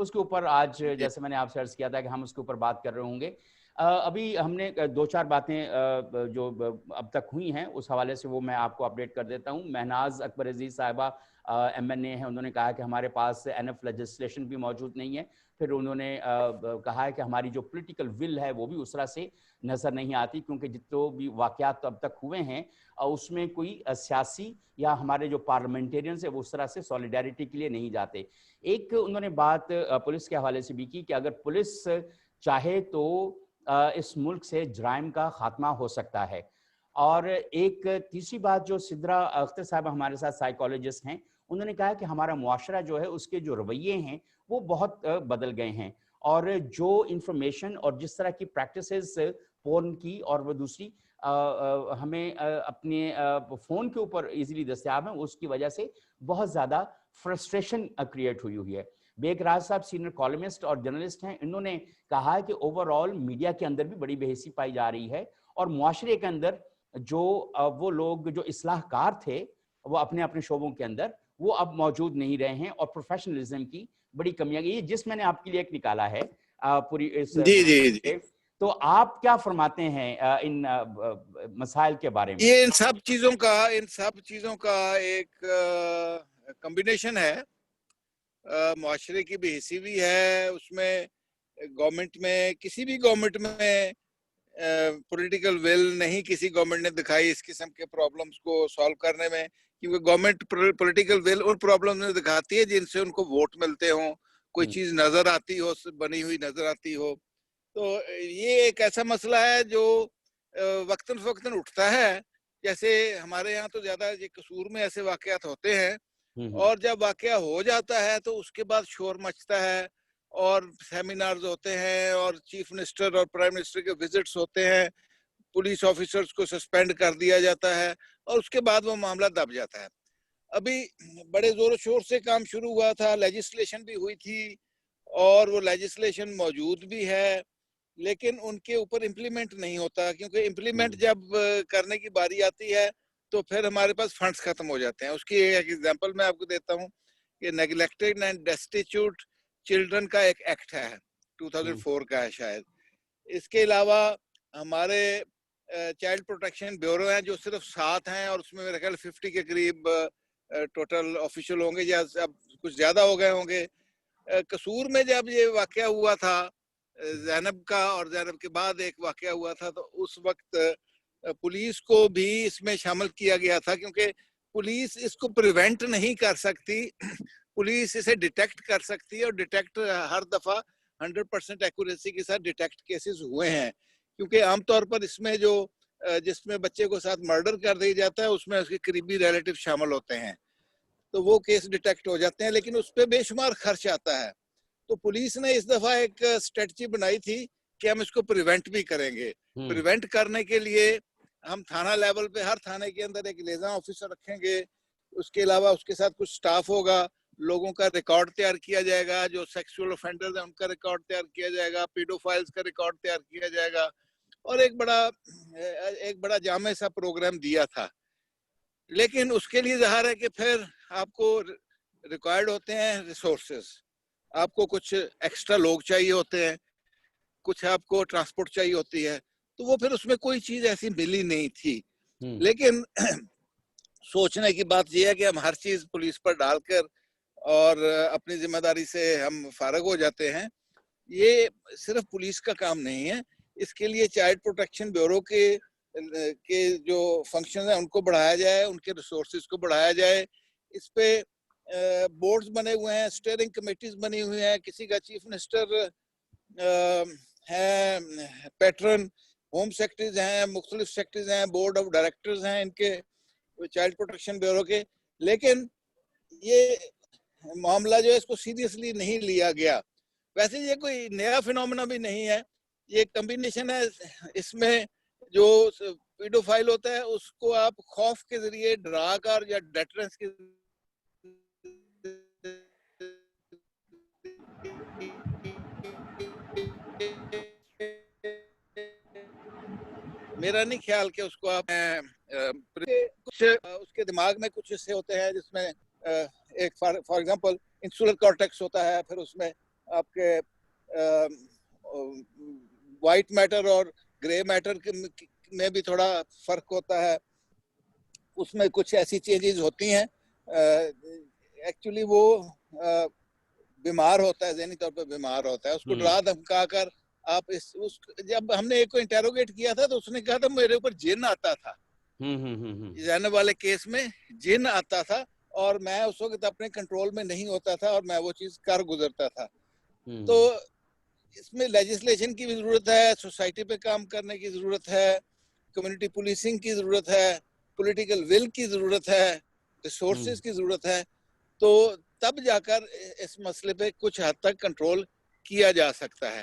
اس کے اوپر آج جیسے میں نے آپ سے عرض کیا تھا کہ ہم اس کے اوپر بات کر رہے ہوں گے. ابھی ہم نے 2-4 باتیں جو اب تک ہوئی ہیں اس حوالے سے وہ میں آپ کو اپڈیٹ کر دیتا ہوں. مہناز اکبر عزیز صاحبہ MNA ہیں, انہوں نے کہا کہ ہمارے پاس NF لیجسلیشن بھی موجود نہیں ہے. پھر انہوں نے کہا ہے کہ ہماری جو پولیٹیکل ول ہے وہ بھی اس طرح سے نظر نہیں آتی, کیونکہ جتنے بھی واقعات اب تک ہوئے ہیں اس میں کوئی سیاسی یا ہمارے جو پارلیمنٹیرینز ہیں وہ اس طرح سے سولیڈیرٹی کے لیے نہیں جاتے. ایک انہوں نے بات پولیس کے حوالے سے بھی کی کہ اگر پولیس چاہے تو اس ملک سے جرائم کا خاتمہ ہو سکتا ہے. اور ایک تیسری بات جو سدرا اختر صاحب ہمارے ساتھ سائیکالوجسٹ ہیں, انہوں نے کہا کہ ہمارا معاشرہ جو ہے اس کے جو رویے ہیں وہ بہت بدل گئے ہیں, اور جو انفارمیشن اور جس طرح کی پریکٹسز فون کی اور وہ دوسری ہمیں اپنے فون کے اوپر ایزیلی دستیاب ہیں, اس کی وجہ سے بہت زیادہ فرسٹریشن کریٹ ہوئی ہے. Bag Raj sahab senior columnist اور جرنلسٹ ہیں, انہوں نے کہا ہے کہ اوور آل میڈیا کے اندر بھی بڑی بے حسی پائی جا رہی ہے, اور معاشرے کے اندر جو وہ لوگ جو اصلاح کار تھے وہ اپنے اپنے شعبوں کے اندر وہ اب موجود نہیں رہے ہیں, اور پروفیشنلزم کی بڑی کمی آ گئی ہے, جس میں نے آپ کے لیے ایک نکالا ہے پوری اس. جی. تو آپ کیا فرماتے ہیں ان مسائل کے بارے میں؟ یہ ان سب چیزوں کا ایک کمبینیشن ہے. معاشرے کی بے حسی بھی ہے اس میں, گورنمنٹ میں کسی بھی گورنمنٹ میں پولیٹیکل ول نہیں کسی گورنمنٹ نے دکھائی اس قسم کے پرابلمز کو سالو کرنے میں, کیونکہ government political will in problems میں دکھاتی ہے جن سے ان کو ووٹ ملتے ہوں, کوئی چیز نظر آتی ہو, بنی ہوئی نظر آتی ہو. تو یہ ایک ایسا مسئلہ ہے جو وقتاً فوقتاً اٹھتا ہے. جیسے ہمارے یہاں تو زیادہ یہ قصور میں ایسے واقعات ہوتے ہیں, اور جب واقعہ ہو جاتا ہے تو اس کے بعد شور مچتا ہے, اور سیمینارز ہوتے ہیں, اور چیف منسٹر اور پرائم منسٹر کے وزٹس ہوتے ہیں, پولیس آفیسرز کو سسپینڈ کر دیا جاتا ہے, اور اس کے بعد وہ معاملہ دب جاتا ہے. ابھی بڑے زور و شور سے کام شروع ہوا تھا, لیجسلیشن بھی ہوئی تھی, اور وہ لیجسلیشن موجود بھی ہے, لیکن ان کے اوپر امپلیمنٹ نہیں ہوتا, کیونکہ امپلیمنٹ جب کرنے کی باری آتی ہے تو پھر ہمارے پاس فنڈز ختم ہو جاتے ہیں. اس کی ایک ایگزامپل میں آپ کو دیتا ہوں کہ نیگلیکٹڈ اینڈ ڈیسٹیچیوٹ چلڈرن کا ایک ایکٹ ہے 2004 کا ہے شاید. اس کے علاوہ ہمارے چائلڈ پروٹیکشن بیورو ہیں جو صرف 7 ہیں, اور اس میں میرے خیال 50 کے قریب ٹوٹل آفیشل ہوں گے, یا اب کچھ زیادہ ہو گئے ہوں گے. قصور میں جب یہ واقعہ ہوا تھا زینب کا, اور زینب کے بعد ایک واقعہ ہوا تھا, تو اس وقت پولیس کو بھی اس میں شامل کیا گیا تھا, کیونکہ پولیس اس کو پریونٹ نہیں کر سکتی, پولیس اسے ڈیٹیکٹ کر سکتی ہے, اور ڈیٹیکٹ ہر دفعہ 100% ایکوریسی کے ساتھ ڈیٹیکٹ کیسز ہوئے ہیں. کیونکہ عام طور پر اس میں جو جس میں بچے کو ساتھ مرڈر کر دیا جاتا ہے اس میں اس کے قریبی ریلیٹیو شامل ہوتے ہیں, تو وہ کیس ڈیٹیکٹ ہو جاتے ہیں, لیکن اس پہ بے شمار خرچ آتا ہے. تو پولیس نے اس دفعہ ایک اسٹریٹجی بنائی تھی کہ ہم اس کو پریونٹ بھی کریں گے. پریونٹ کرنے کے لیے ہم تھانہ لیول پہ ہر تھانے کے اندر ایک لیزاں آفیسر رکھیں گے, اس کے علاوہ اس کے ساتھ کچھ سٹاف ہوگا, لوگوں کا ریکارڈ تیار کیا جائے گا, جو سیکسول offenders ہیں ان کا ریکارڈ تیار کیا جائے گا, پیڈوفائلز کا ریکارڈ تیار کیا جائے گا, اور ایک بڑا جامع سا پروگرام دیا تھا. لیکن اس کے لیے ظاہر ہے کہ پھر آپ کو ریکوائرڈ ہوتے ہیں ریسورسز, آپ کو کچھ ایکسٹرا لوگ چاہیے ہوتے ہیں, کچھ آپ کو ٹرانسپورٹ چاہیے ہوتی ہے, تو وہ پھر اس میں کوئی چیز ایسی ملی نہیں تھی. لیکن سوچنے کی بات یہ ہے کہ ہم ہر چیز پولیس پر ڈال کر اور اپنی ذمہ داری سے ہم فارغ ہو جاتے ہیں. یہ صرف پولیس کا کام نہیں ہے, اس کے لیے چائلڈ پروٹیکشن بیورو کے جو فنکشنز ہیں ان کو بڑھایا جائے, ان کے ریسورسز کو بڑھایا جائے. اس پہ بورڈز بنے ہوئے ہیں, اسٹیئرنگ کمیٹیز بنی ہوئی ہیں, کسی کا چیف منسٹر ہے, پیٹرن ہوم سیکرٹریز ہیں, مختلف سیکرٹریز ہیں, بورڈ آف ڈائریکٹرز ہیں ان کے چائلڈ پروٹیکشن بیورو کے. لیکن یہ معاملہ جو ہے اس کو سیریسلی نہیں لیا گیا. ویسے یہ کوئی نیا فینومینا بھی نہیں ہے, یہ کمبینیشن ہے. اس میں جو پیڈوفائل ہوتا ہے اس کو آپ خوف کے ذریعے ڈرا کر یا ڈیٹرنس کے میرا نہیں خیال کہ اس کو آپ کچھ اس کے دماغ میں کچھ حصے ہوتے ہیں جس میں ایک فار ایگزامپل انسولر کارٹیکس ہوتا ہے, پھر اس میں آپ کے وائٹ میٹر اور گرے میٹر میں بھی تھوڑا فرق ہوتا ہے. اس میں کچھ ایسی چینجز ہوتی ہیں. ایکچولی وہ بیمار ہوتا ہے, ذہنی طور پہ بیمار ہوتا ہے. اس کو ڈرا دھمکا کر آپ جب ہم نے ایک کو انٹیروگیٹ کیا تھا تو اس نے کہا تھا میرے اوپر جن آتا تھا. زینب والے کیس میں جن آتا تھا اور میں اس وقت اپنے کنٹرول میں نہیں ہوتا تھا اور میں وہ چیز کر گزرتا تھا. تو اس میں لیجسلیشن کی بھی ضرورت ہے, سوسائٹی پہ کام کرنے کی ضرورت ہے, کمیونٹی پولیسنگ کی ضرورت ہے, پولیٹیکل ول کی ضرورت ہے, ریسورسز کی ضرورت ہے. تو تب جا کر اس مسئلے پہ کچھ حد تک کنٹرول کیا جا سکتا ہے.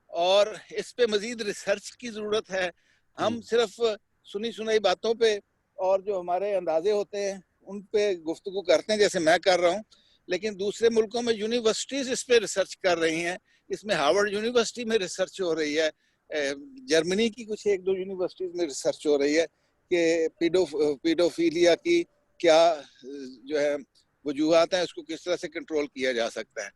اور اس پہ مزید ریسرچ کی ضرورت ہے. ہم صرف سنی سنائی باتوں پہ اور جو ہمارے اندازے ہوتے ہیں ان پہ گفتگو کرتے ہیں جیسے میں کر رہا ہوں, لیکن دوسرے ملکوں میں یونیورسٹیز اس پہ ریسرچ کر رہی ہیں. اس میں ہارورڈ یونیورسٹی میں ریسرچ ہو رہی ہے, جرمنی کی کچھ ایک دو یونیورسٹیز میں ریسرچ ہو رہی ہے کہ پیڈوفیلیا کی کیا جو ہے وجوہات ہیں, اس کو کس طرح سے کنٹرول کیا جا سکتا ہے.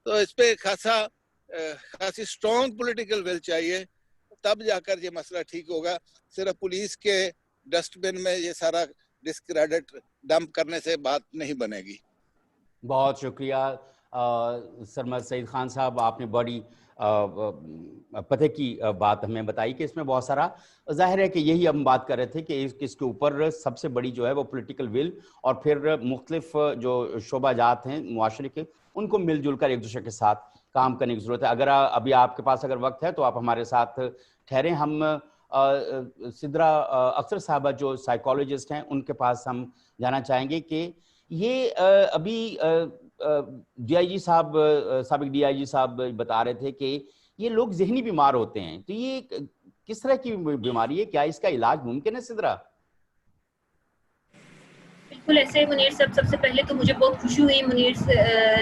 تو اس پہ خاصی اسٹرانگ پولیٹیکل ول چاہیے, تب جا کر یہ مسئلہ ٹھیک ہوگا. صرف پولیس کے ڈسٹ بن میں یہ سارا ڈسکریڈٹ ڈمپ کرنے سے بات نہیں بنے گی. بہت شکریہ سرمد سعید خان صاحب, آپ نے بڑی پتہ کی بات ہمیں بتائی کہ اس میں بہت سارا, ظاہر ہے کہ یہی ہم بات کر رہے تھے کہ اس کے اوپر سب سے بڑی جو ہے وہ پولیٹیکل ول اور پھر مختلف جو شعبہ جات ہیں معاشرے کے ان کو مل جل کر ایک دوسرے کے ساتھ کام کرنے کی ضرورت ہے. اگر ابھی آپ کے پاس اگر وقت ہے تو آپ ہمارے ساتھ ٹھہریں. ہم سدرا اختر صاحبہ جو سائیکالوجسٹ ہیں ان کے پاس ہم جانا چاہیں گے کہ یہ ابھی ڈی آئی جی صاحب, سابق ڈی آئی جی صاحب بتا رہے تھے کہ یہ لوگ ذہنی بیمار ہوتے ہیں, تو یہ کس طرح کی بیماری ہے, کیا اس کا علاج ممکن ہے سدرا؟ بالکل ایسے منیر صاحب, سب سے پہلے تو مجھے بہت خوشی ہوئی منیر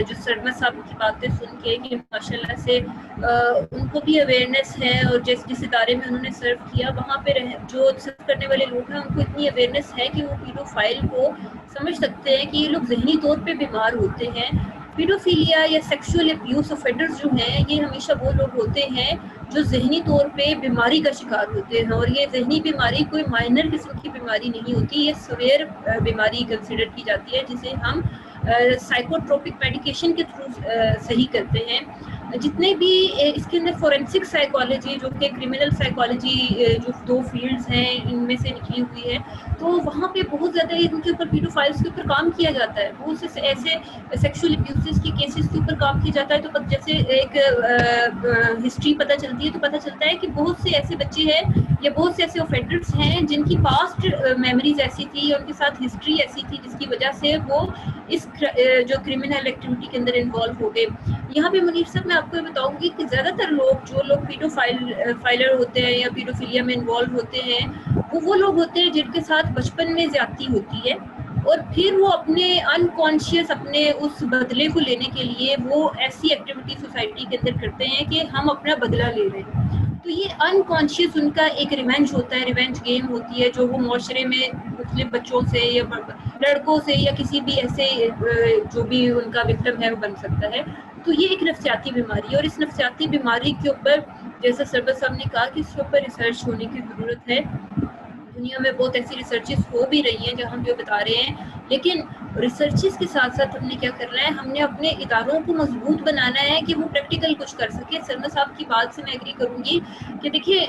جو سرمد صاحب کی باتیں سن کے کہ ماشاءاللہ سے ان کو بھی اویئرنیس ہے, اور جس ادارے میں انہوں نے سرو کیا وہاں پہ جو سرو کرنے والے لوگ ہیں ان کو اتنی اویئرنیس ہے کہ وہ پیڈوفائل کو سمجھ سکتے ہیں کہ یہ لوگ ذہنی طور پہ بیمار ہوتے ہیں. پیڈوفیلیا یا سیکشول ابیوز آفینڈرز جو ہیں یہ ہمیشہ وہ لوگ ہوتے ہیں جو ذہنی طور پہ بیماری کا شکار ہوتے ہیں, اور یہ ذہنی بیماری کوئی مائنر قسم کی بیماری نہیں ہوتی, یہ سویئر بیماری کنسیڈر کی جاتی ہے جسے ہم سائیکوٹروپک میڈیکیشن کے تھرو صحیح کرتے ہیں. جتنے بھی اس کے اندر فورینسک سائیکالوجی جو کہ کرمنل سائیکالوجی جو دو فیلڈز ہیں ان میں سے نکلی ہوئی ہے, تو وہاں پہ بہت زیادہ ان کے اوپر پیڈوفائلز کے اوپر کام کیا جاتا ہے. بہت سے ایسے سیکشول ابیوزز کے کیسز کے اوپر کام کیا جاتا ہے. تو جیسے ایک ہسٹری پتہ چلتی ہے تو پتہ چلتا ہے کہ بہت سے ایسے بچے ہیں یا بہت سے ایسے اوفینڈرز ہیں جن کی پاسٹ میموریز ایسی تھی یا ان کے ساتھ ہسٹری ایسی تھی جس کی وجہ سے وہ اس جو کرمنل ایکٹیویٹی کے اندر انوالو ہو گئے. یہاں پہ منیر صاحب میں آپ کو بتاؤں گی کہ زیادہ تر جو لوگ پیڈوفائلر ہوتے ہیں یا پیڈوفیلیا میں انوالو ہوتے ہیں وہ لوگ ہوتے ہیں جن کے ساتھ بچپن میں زیادتی ہوتی ہے, اور پھر وہ اپنے انکانشیس اپنے اس بدلے کو لینے کے لیے وہ ایسی ایکٹیویٹی سوسائٹی کے اندر کرتے ہیں کہ ہم اپنا بدلہ لے رہے ہیں. تو یہ انکانشیس ان کا ایک ریونج ہوتا ہے, ریونج گیم ہوتی ہے جو وہ معاشرے میں مختلف بچوں سے یا لڑکوں سے یا کسی بھی ایسے جو بھی ان کا وکٹم ہے وہ بن سکتا ہے. تو یہ ایک نفسیاتی بیماری ہے, اور اس نفسیاتی بیماری کے اوپر جیسا سربت صاحب نے کہا کہ اس کے اوپر ریسرچ ہونے کی ضرورت ہے. دنیا میں بہت ایسی ریسرچز ہو بھی رہی ہیں جو ہم جو بتا رہے ہیں, لیکن ریسرچز کے ساتھ ساتھ ہم نے کیا کرنا ہے, ہم نے اپنے اداروں کو مضبوط بنانا ہے کہ وہ پریکٹیکل کچھ کر سکے. سرمد صاحب کی بات سے میں ایگری کروں گی کہ دیکھیے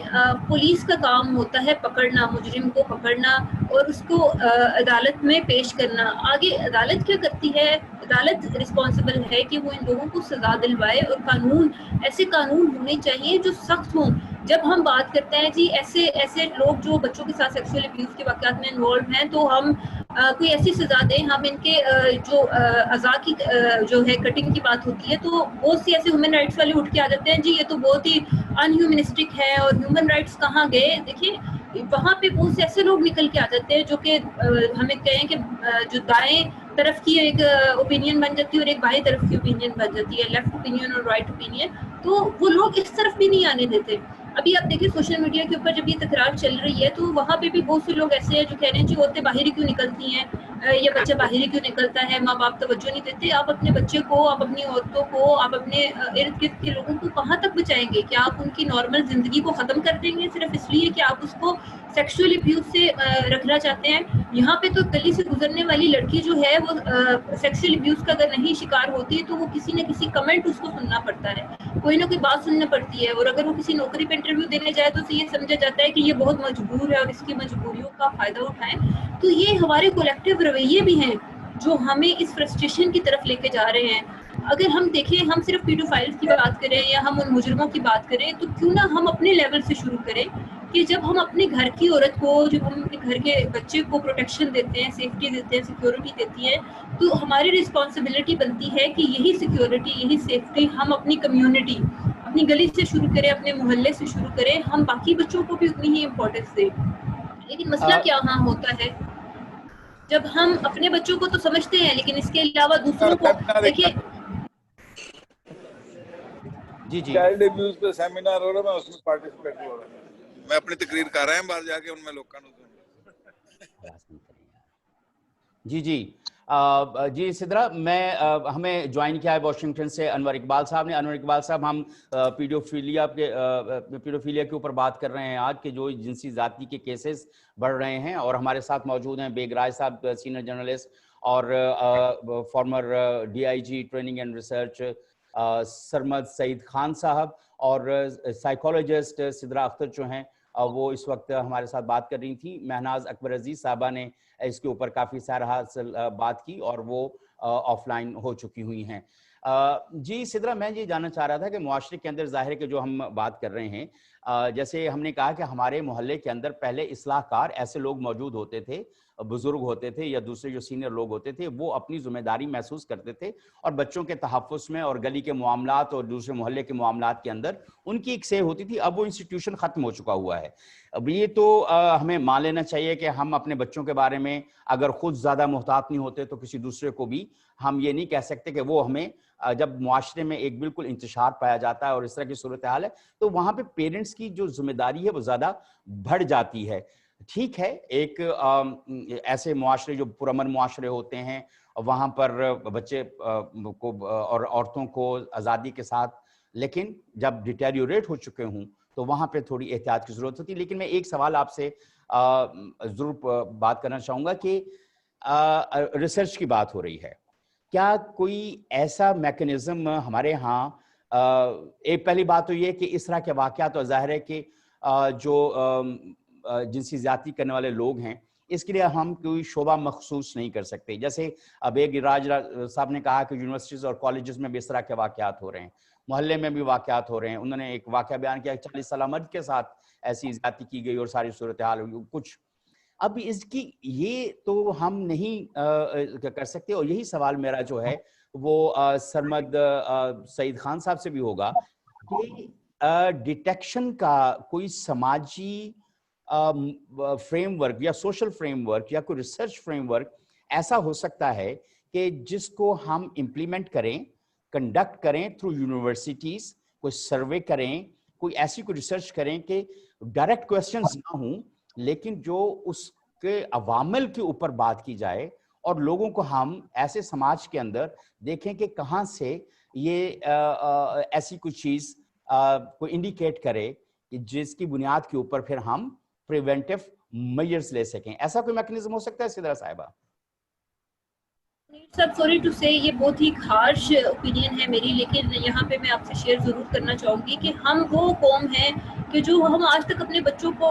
پولیس کا کام ہوتا ہے پکڑنا, مجرم کو پکڑنا اور اس کو عدالت میں پیش کرنا. آگے عدالت کیا کرتی ہے, عدالت رسپانسبل ہے کہ وہ ان لوگوں کو سزا دلوائے, اور ایسے قانون ہونے چاہیے جو سخت ہوں. جب ہم بات کرتے ہیں جی ایسے لوگ جو بچوں کے ساتھ سیکسول ابیوز کے واقعات میں انوالو ہیں تو ہم کوئی ایسی سزا دیں, ہم ان کے جو اعضاء کی جو ہے کٹنگ کی بات ہوتی ہے تو بہت سی ایسے ہیومن رائٹس والے اٹھ کے آ جاتے ہیں جی یہ تو بہت ہی ان ہیومنسٹک ہے اور ہیومن رائٹس کہاں گئے. دیکھیے وہاں پہ بہت سے ایسے لوگ نکل کے آ جاتے ہیں جو کہ ہمیں کہیں کہ جو دائیں طرف کی ایک اوپینین بن جاتی ہے اور ایک بائیں طرف کی اوپینین بن جاتی ہے, لیفٹ اوپینین اور رائٹ اوپینین, تو وہ لوگ اس طرف بھی نہیں آنے دیتے. ابھی آپ دیکھیں سوشل میڈیا کے اوپر جب یہ تکرار چل رہی ہے تو وہاں پہ بھی بہت سے لوگ ایسے ہیں جو کہہ رہے ہیں جی عورتیں باہر ہی کیوں نکلتی ہیں, یا بچہ باہر کیوں نکلتا ہے، ماں باپ توجہ نہیں دیتے. آپ اپنے بچے کو، آپ اپنی عورتوں کو، آپ اپنے ارد گرد کے لوگوں کو کہاں تک بچائیں گے؟ کیا آپ ان کی نارمل زندگی کو ختم کر دیں گے صرف اس لیے کہ آپ اس کو سیکشول ابیوز سے رکھنا چاہتے ہیں؟ یہاں پہ تو گلی سے گزرنے والی لڑکی جو ہے وہ سیکشول ابیوز کا اگر نہیں شکار ہوتی ہے تو وہ کسی نہ کسی کمنٹ اس کو سننا پڑتا ہے، کوئی نہ کوئی بات سننا پڑتی ہے. اور اگر وہ کسی نوکری پہ انٹرویو دینے جائے تو اسے یہ سمجھا جاتا ہے کہ یہ بہت مجبور ہے اور اس کی مجبوریوں کا فائدہ اٹھائیں. تو یہ ہمارے کولیکٹیو رویے بھی ہیں جو ہمیں اس فرسٹریشن کی طرف لے کے جا رہے ہیں. اگر ہم دیکھیں، ہم صرف پیڈوفائلز کی بات کریں یا ہم ان مجرموں کی بات کریں تو کیوں نہ ہم اپنے لیول سے شروع کریں کہ جب ہم اپنے گھر کی عورت کو، جب ہم اپنے گھر کے بچے کو پروٹیکشن دیتے ہیں، سیفٹی دیتے ہیں، سیکیورٹی دیتی ہیں، تو ہماری رسپانسبلٹی بنتی ہے کہ یہی سیکیورٹی، یہی سیفٹی ہم اپنی کمیونٹی، اپنی گلی سے شروع کریں، اپنے محلے سے شروع کریں، ہم باقی بچوں کو بھی اتنی ہی امپورٹنس دیں. لیکن مسئلہ کیا ہاں ہوتا ہے، جب ہم اپنے بچوں کو تو سمجھتے ہیں لیکن اس کے علاوہ دوسروں کو دیکھیے. جی جی چائلڈ ابیوز پہ سیمینار ہو رہا ہے، میں اس میں پارٹیسپیٹ ہو رہا ہوں. میں اپنی تقریر کر رہا ہوں، باہر جا کے ان میں لوگوں جی جی جی سدرا، میں ہمیں جوائن کیا ہے واشنگٹن سے انور اقبال صاحب نے. انور اقبال صاحب، ہم پیڈوفیلیا کے اوپر بات کر رہے ہیں آج کے جو جنسی زیادتی کے کیسز بڑھ رہے ہیں، اور ہمارے ساتھ موجود ہیں بیگ راج صاحب، سینئر جرنلسٹ اور former DIG training and research Sarmad Saeed Khan sahab, اور سائیکالوجسٹ سدرا اختر جو ہیں وہ اس وقت ہمارے ساتھ بات کر رہی تھیں. مہناز اکبر عزیز صاحبہ نے اس کے اوپر کافی سارا بات کی اور وہ آف لائن ہو چکی ہوئی ہیں. جی سدرا، میں یہ جاننا چاہ رہا تھا کہ معاشرے کے اندر ظاہر ہے کہ جو ہم بات کر رہے ہیں، جیسے ہم نے کہا کہ ہمارے محلے کے اندر پہلے اصلاح کار ایسے لوگ موجود ہوتے تھے، بزرگ ہوتے تھے یا دوسرے جو سینئر لوگ ہوتے تھے، وہ اپنی ذمہ داری محسوس کرتے تھے اور بچوں کے تحفظ میں اور گلی کے معاملات اور دوسرے محلے کے معاملات کے اندر ان کی ایک سے ہوتی تھی. اب وہ انسٹیٹیوشن ختم ہو چکا ہوا ہے. اب یہ تو ہمیں مان لینا چاہیے کہ ہم اپنے بچوں کے بارے میں اگر خود زیادہ محتاط نہیں ہوتے تو کسی دوسرے کو بھی ہم یہ نہیں کہہ سکتے کہ وہ ہمیں، جب معاشرے میں ایک بالکل انتشار پایا جاتا ہے اور اس طرح کی صورتحال ہے تو وہاں پہ پیرنٹس کی جو ذمہ داری ہے وہ زیادہ بڑھ جاتی ہے. ٹھیک ہے، ایک ایسے معاشرے جو پرامن معاشرے ہوتے ہیں وہاں پر بچے کو اور عورتوں کو آزادی کے ساتھ، لیکن جب ڈیٹیریوریٹ ہو چکے ہوں تو وہاں پہ تھوڑی احتیاط کی ضرورت ہوتی ہے. لیکن میں ایک سوال آپ سے ضرور بات کرنا چاہوں گا کہ ریسرچ کی بات ہو رہی ہے، کیا کوئی ایسا میکنزم ہمارے ہاں، ایک پہلی بات تو یہ کہ اس طرح کے واقعات، اور ظاہر ہے کہ جو جنسی زیادتی کرنے والے لوگ ہیں اس کے لیے ہم کوئی شعبہ مخصوص نہیں کر سکتے. جیسے بیگ راج صاحب نے کہا کہ یونیورسٹیز اور کالجز میں بھی اس طرح کے واقعات ہو رہے ہیں، محلے میں بھی واقعات ہو رہے ہیں. انہوں نے ایک واقعہ بیان کیا 40 سالہ مرد کے ساتھ ایسی زیادتی کی گئی اور ساری صورتحال ہوئی کچھ. اب اس کی یہ تو ہم نہیں کر سکتے، اور یہی سوال میرا جو ہے وہ سرمد سعید خان صاحب سے بھی ہوگا کہ ڈیٹیکشن کا کوئی سماجی فریم ورک یا سوشل فریم ورک یا کوئی ریسرچ فریم ورک ایسا ہو سکتا ہے کہ جس کو ہم امپلیمنٹ کریں، کنڈکٹ کریں تھرو یونیورسٹیز، کوئی سروے کریں، کوئی ایسی کوئی ریسرچ کریں کہ ڈائریکٹ کویسچنز نہ ہوں لیکن جو اس کے عوامل کے اوپر بات کی جائے، اور لوگوں کو ہم ایسے سماج کے اندر دیکھیں کہ کہاں سے یہ ایسی کوئی چیز کو انڈیکیٹ کرے کہ جس کی بنیاد کے اوپر پھر ہم پریونٹیو میجرز لے سکیں. ایسا کوئی میکنزم ہو سکتا ہے سدرا صاحبہ؟ سب سوری ٹو سے یہ بہت ہی ہارش اوپینین ہے میری، لیکن یہاں پہ میں آپ سے شیئر ضرور کرنا چاہوں گی کہ ہم وہ قوم ہیں کہ جو ہم آج تک اپنے بچوں کو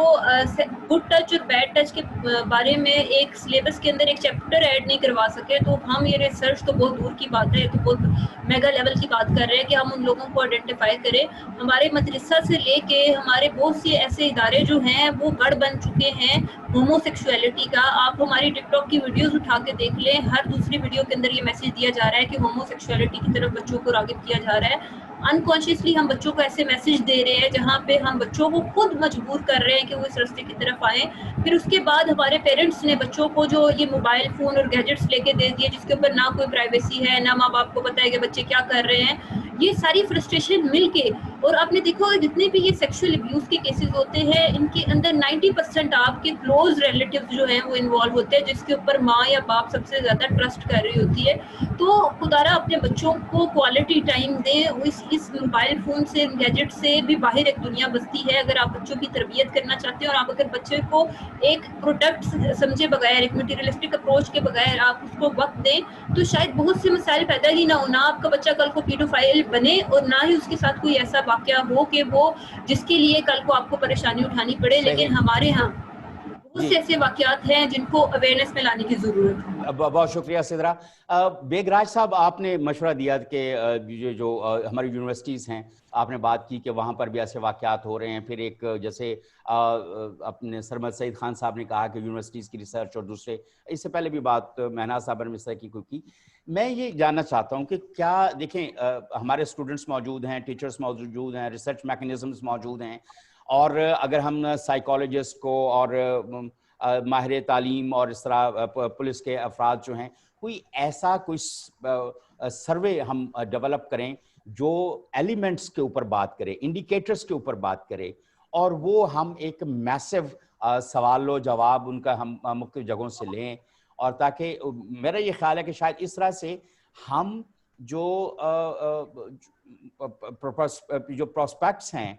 گڈ ٹچ اور بیڈ ٹچ کے بارے میں ایک سلیبس کے اندر ایک چیپٹر ایڈ نہیں کروا سکے. تو ہم یہ ریسرچ تو بہت دور کی بات ہے، تو بہت میگا لیول کی بات کر رہے ہیں کہ ہم ان لوگوں کو آئیڈینٹیفائی کریں. ہمارے مدرسہ سے لے کے ہمارے بہت سے ایسے ادارے جو ہیں وہ گڑھ بن چکے ہیں ہومو سیکسولیٹی کا. آپ ہماری ٹک ٹاک کی ویڈیوز اٹھا کے دیکھ لیں، ہر دوسری ویڈیو کے اندر یہ میسج دیا جا رہا ہے کہ ہومو سیکسولیٹی کی طرف بچوں کو راغب کیا جا رہا ہے. انکانشیسلی ہم بچوں کو ایسے میسج دے رہے ہیں جہاں پہ ہم بچوں کو خود مجبور کر رہے ہیں کہ وہ اس راستے کی طرف آئیں. پھر اس کے بعد ہمارے پیرنٹس نے بچوں کو جو یہ موبائل فون اور گیجٹس لے کے دے دیے جس کے اوپر نہ کوئی پرائیویسی ہے، نہ ماں باپ کو پتہ ہے کہ بچے کیا کر رہے ہیں. یہ ساری فرسٹریشن مل کے, اور آپ نے دیکھا ہوگا جتنے بھی یہ سیکشل ابیوز کے کیسز ہوتے ہیں ان کے اندر 90% آپ کے کلوز ریلیٹیوز جو ہیں وہ انوالو ہوتے ہیں, جس کے اوپر ماں یا باپ سب سے زیادہ ٹرسٹ کر رہی ہوتی ہے. تو خدارا اپنے بچوں کو کوالٹی ٹائم دیں, اس موبائل فون سے, گیجٹ سے بھی باہر ایک دنیا بستی ہے. اگر آپ بچوں کی تربیت کرنا چاہتے ہیں اور آپ اگر بچے کو ایک پروڈکٹ سمجھے بغیر, ایک مٹیریلسٹک اپروچ کے بغیر آپ اس کو وقت دیں, تو شاید بہت سے مسائل پیدا ہی نہ ہو. نہ آپ کا بچہ کل کو پیڈوفائل بنے اور نہ ہی اس کے ساتھ کوئی ایسا واقعہ ہو کہ وہ جس کے لیے کل کو آپ کو پریشانی اٹھانی پڑے. لیکن ہمارے ہاں بہت سے ایسے واقعات ہیں جن کو اویئرنیس میں لانے کی ضرورت ہے. بہت شکریہ سدرا. بیگ راج صاحب, آپ نے مشورہ دیا کہ جو ہماری یونیورسٹیز ہیں, آپ نے بات کی کہ وہاں پر بھی ایسے واقعات ہو رہے ہیں. پھر ایک جیسے اپنے سرمد سعید خان صاحب نے کہا کہ یونیورسٹیز کی ریسرچ, اور دوسرے اس سے پہلے بھی بات مہناز صاحب نے مصر کی کوئی کی. میں یہ جاننا چاہتا ہوں کہ کیا دیکھیں ہمارے اسٹوڈنٹس موجود ہیں, ٹیچرس موجود ہیں, ریسرچ میکنزمز موجود ہیں, اور اگر ہم سائیکالوجسٹ کو اور ماہر تعلیم اور اس طرح پولیس کے افراد جو ہیں, کوئی ایسا کوئی سروے ہم ڈیولپ کریں جو ایلیمنٹس کے اوپر بات کرے, انڈیکیٹرز کے اوپر بات کرے, اور وہ ہم ایک میسو سوال و جواب ان کا ہم مختلف جگہوں سے لیں, اور تاکہ میرا یہ خیال ہے کہ شاید اس طرح سے ہم جو پروسپیکٹس ہیں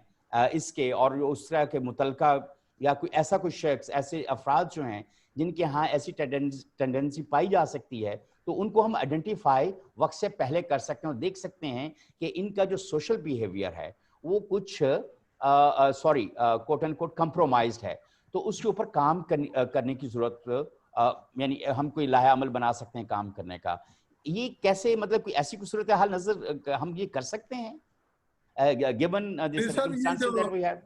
اس کے, اور اس طرح کے متعلقہ یا کوئی ایسا کوئی شخص, ایسے افراد جو ہیں جن کے ہاں ایسی ٹینڈنسی پائی جا سکتی ہے, تو ان کو ہم آئیڈینٹیفائی وقت سے پہلے کر سکتے ہیں اور دیکھ سکتے ہیں کہ ان کا جو سوشل بیہیویئر ہے وہ کچھ کوٹ اینڈ کوٹ کمپرومائزڈ ہے. تو اس کے اوپر کام کرنے کی ضرورت, یعنی ہم کوئی لاہ عمل بنا سکتے ہیں کام کرنے کا. یہ کیسے, مطلب کوئی ایسی کوئی صورتحال نظر ہم یہ کر سکتے ہیں given the circumstances that we have؟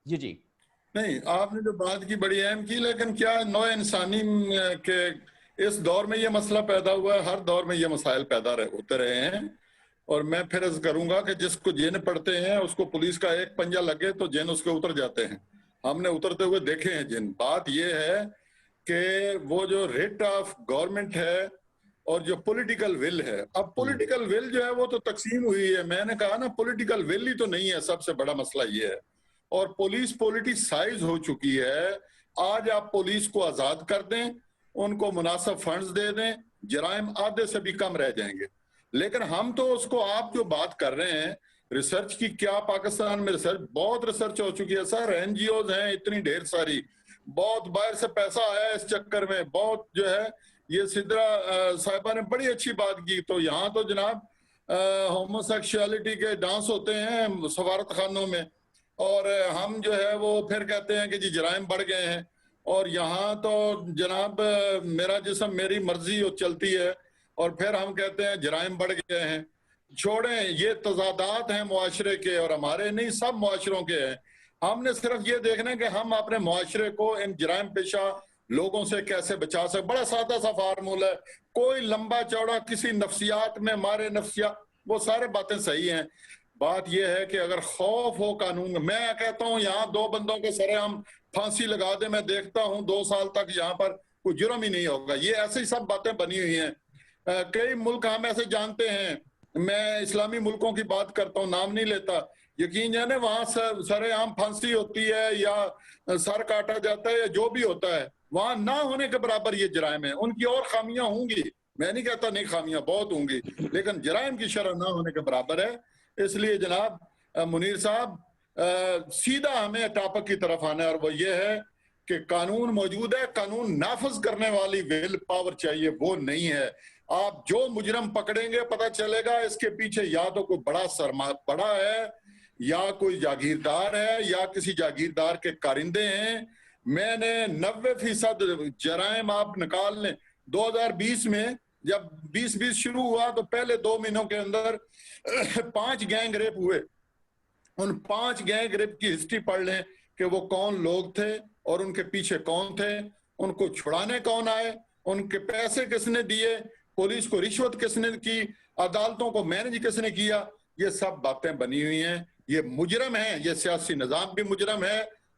جی نہیں, آپ نے جو بات کی بڑی اہم کی, لیکن کیا نوع انسانی کے اس دور میں یہ مسئلہ پیدا ہوا ہے؟ ہر دور میں یہ مسائل پیدا ہوتے رہے ہیں, اور میں پھر عرض کروں گا کہ جس کو جن پڑھتے ہیں اس کو پولیس کا ایک پنجہ لگے تو جن اس کے اتر جاتے ہیں. ہم نے اترتے ہوئے دیکھے ہیں جن. بات یہ ہے کہ وہ جو ریٹ آف گورنمنٹ ہے اور جو پولیٹیکل ول ہے, اب پولیٹیکل ول جو ہے وہ تو تقسیم ہوئی ہے. میں نے کہا نا, پولیٹیکل ول ہی تو نہیں ہے, سب سے بڑا مسئلہ یہ ہے. اور پولیس پولیٹیسائز ہو چکی ہے. آج آپ پولیس کو آزاد کر دیں, ان کو مناسب فنڈز دے دیں, جرائم آدھے سے بھی کم رہ جائیں گے. لیکن ہم تو اس کو, آپ جو بات کر رہے ہیں ریسرچ کی, کیا پاکستان میں ریسرچ, بہت ریسرچ ہو چکی ہے سر. این جی اوز ہیں اتنی ڈھیر ساری, بہت باہر سے پیسہ آیا ہے اس چکر میں, بہت جو ہے. یہ سدرا صاحبہ نے بڑی اچھی بات کی. تو یہاں تو جناب ہومو سیکشوالٹی کے ڈانس ہوتے ہیں سفارت خانوں میں, اور ہم جو ہے وہ پھر کہتے ہیں کہ جی جرائم بڑھ گئے ہیں. اور یہاں تو جناب میرا جسم میری مرضی چلتی ہے, اور پھر ہم کہتے ہیں جرائم بڑھ گئے ہیں. چھوڑیں, یہ تضادات ہیں معاشرے کے, اور ہمارے نہیں, سب معاشروں کے ہیں. ہم نے صرف یہ دیکھنا ہے کہ ہم اپنے معاشرے کو ان جرائم پیشہ لوگوں سے کیسے بچا سکتے. بڑا سادہ سا فارمولہ ہے, کوئی لمبا چوڑا کسی نفسیات میں مارے نفسیات, وہ سارے باتیں صحیح ہیں. بات یہ ہے کہ اگر خوف ہو قانون, میں کہتا ہوں یہاں 2 بندوں کے سرے ہم پھانسی لگا دیں, میں دیکھتا ہوں 2 سال تک یہاں پر کوئی جرم ہی نہیں ہوگا. یہ ایسے ہی سب باتیں بنی ہوئی ہیں. کئی ملک ہم ایسے جانتے ہیں, میں اسلامی ملکوں کی بات کرتا ہوں, نام نہیں لیتا, یقین جانے وہاں سرے عام پھانسی ہوتی ہے یا سر کاٹا جاتا ہے یا جو بھی ہوتا ہے, وہاں نہ ہونے کے برابر یہ جرائم ہیں. ان کی اور خامیاں ہوں گی, میں نہیں کہتا نہیں, خامیاں بہت ہوں گی, لیکن جرائم کی شرح نہ ہونے کے برابر ہے. اس لیے جناب منیر صاحب, سیدھا ہمیں ٹاپک کی طرف آنا ہے, اور وہ یہ ہے کہ قانون موجود ہے, قانون نافذ کرنے والی ویل پاور چاہیے, وہ نہیں ہے. آپ جو مجرم پکڑیں گے پتہ چلے گا اس کے پیچھے یا تو کوئی بڑا سرمایہ پڑا ہے, یا کوئی جاگیردار ہے, یا کسی جاگیردار کے کارندے ہیں. میں نے 90% جرائم آپ نکال لیں. 2020 میں جب 2020 شروع ہوا تو پہلے 2 مہینوں کے اندر 5 گینگ ریپ ہوئے. ان 5 گینگ ریپ کی ہسٹری پڑھ لیں کہ وہ کون لوگ تھے اور ان کے پیچھے کون تھے, ان کو چھڑانے کون آئے, ان کے پیسے کس نے دیے, پولیس کو رشوت کس نے کی, عدالتوں کو مینج کس نے کیا. یہ سب باتیں بنی ہوئی ہیں. یہ مجرم ہیں, یہ سیاسی نظام بھی مجرم ہے,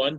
1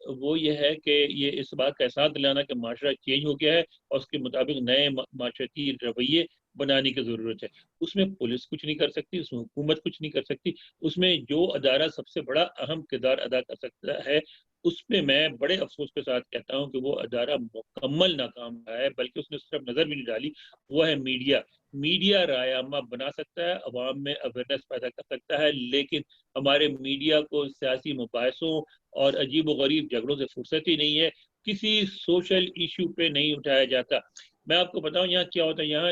وہ یہ ہے کہ یہ اس بات کا احساس دلانا کہ معاشرہ چینج ہو گیا ہے اور اس کے مطابق نئے معاشرتی رویے بنانے کی ضرورت ہے. اس میں پولیس کچھ نہیں کر سکتی, اس میں حکومت کچھ نہیں کر سکتی. اس میں جو ادارہ سب سے بڑا اہم کردار ادا کر سکتا ہے, اس میں میں بڑے افسوس کے ساتھ کہتا ہوں کہ وہ ادارہ مکمل ناکام رہا ہے, بلکہ اس نے اس طرف نظر بھی نہیں ڈالی. وہ ہے میڈیا. میڈیا رائے عامہ بنا سکتا ہے, عوام میں اویئرنیس پیدا کر سکتا ہے, لیکن ہمارے میڈیا کو سیاسی مباحثوں اور عجیب و غریب جھگڑوں سے فرصت ہی نہیں ہے. کسی سوشل ایشو پہ نہیں اٹھایا جاتا. میں آپ کو بتاؤں یہاں کیا ہوتا ہے, یہاں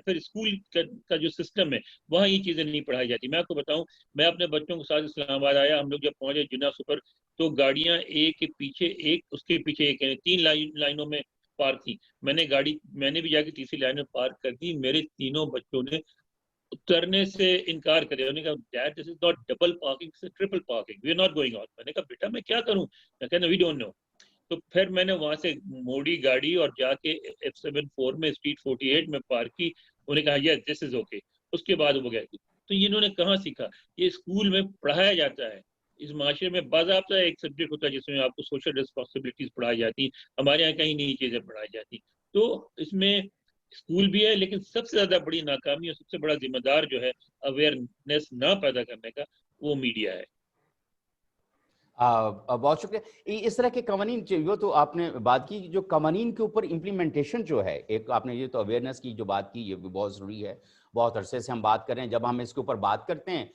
پھر اسکول کا جو سسٹم ہے وہاں یہ چیزیں نہیں پڑھائی جاتی. میں آپ کو بتاؤں, میں اپنے بچوں کے ساتھ اسلام آباد آیا, ہم لوگ جب پہنچے جناح سپر تو گاڑیاں ایک کے پیچھے ایک, اس کے پیچھے ایک, 3 لائنوں میں پارک تھی. میں نے بھی جا کے تیسری لائن میں پارک کر دی. میرے تینوں بچوں نے اترنے سے انکار کرے. انہوں نے کہا did this is not double parking, this is triple parking, we are not going out. میں نے کہا بیٹا میں کیا کروں, میں کہنا وی ڈونٹ نو. تو پھر میں نے وہاں سے موڑی گاڑی اور جا کے F74 میں اسٹریٹ 48 میں پارک کی. انہوں نے کہا یس دس از اوکے. اس کے بعد وہ گئے. تو یہ انہوں نے کہاں سیکھا؟ یہ اسکول میں پڑھایا جاتا ہے. اس معاشرے میں باضابطہ ایک سبجیکٹ ہوتا ہے جس میں آپ کو سوشل ریسپانسبلٹیز پڑھائی جاتی ہیں. ہمارے یہاں کہیں نئی چیزیں پڑھائی جاتی. تو اس میں اسکول بھی ہے, لیکن سب سے زیادہ بڑی ناکامی اور سب سے بڑا ذمہ دار جو ہے اویئرنیس نہ پیدا کرنے کا, وہ میڈیا ہے. بہت شکریہ. اس طرح کے قوانین جو تو آپ نے بات کی, جو قوانین کے اوپر امپلیمنٹیشن جو ہے, ایک آپ نے یہ تو اویئرنیس کی جو بات کی, یہ بھی بہت ضروری ہے. بہت عرصے سے ہم بات کر رہے ہیں. جب ہم اس کے اوپر بات کرتے ہیں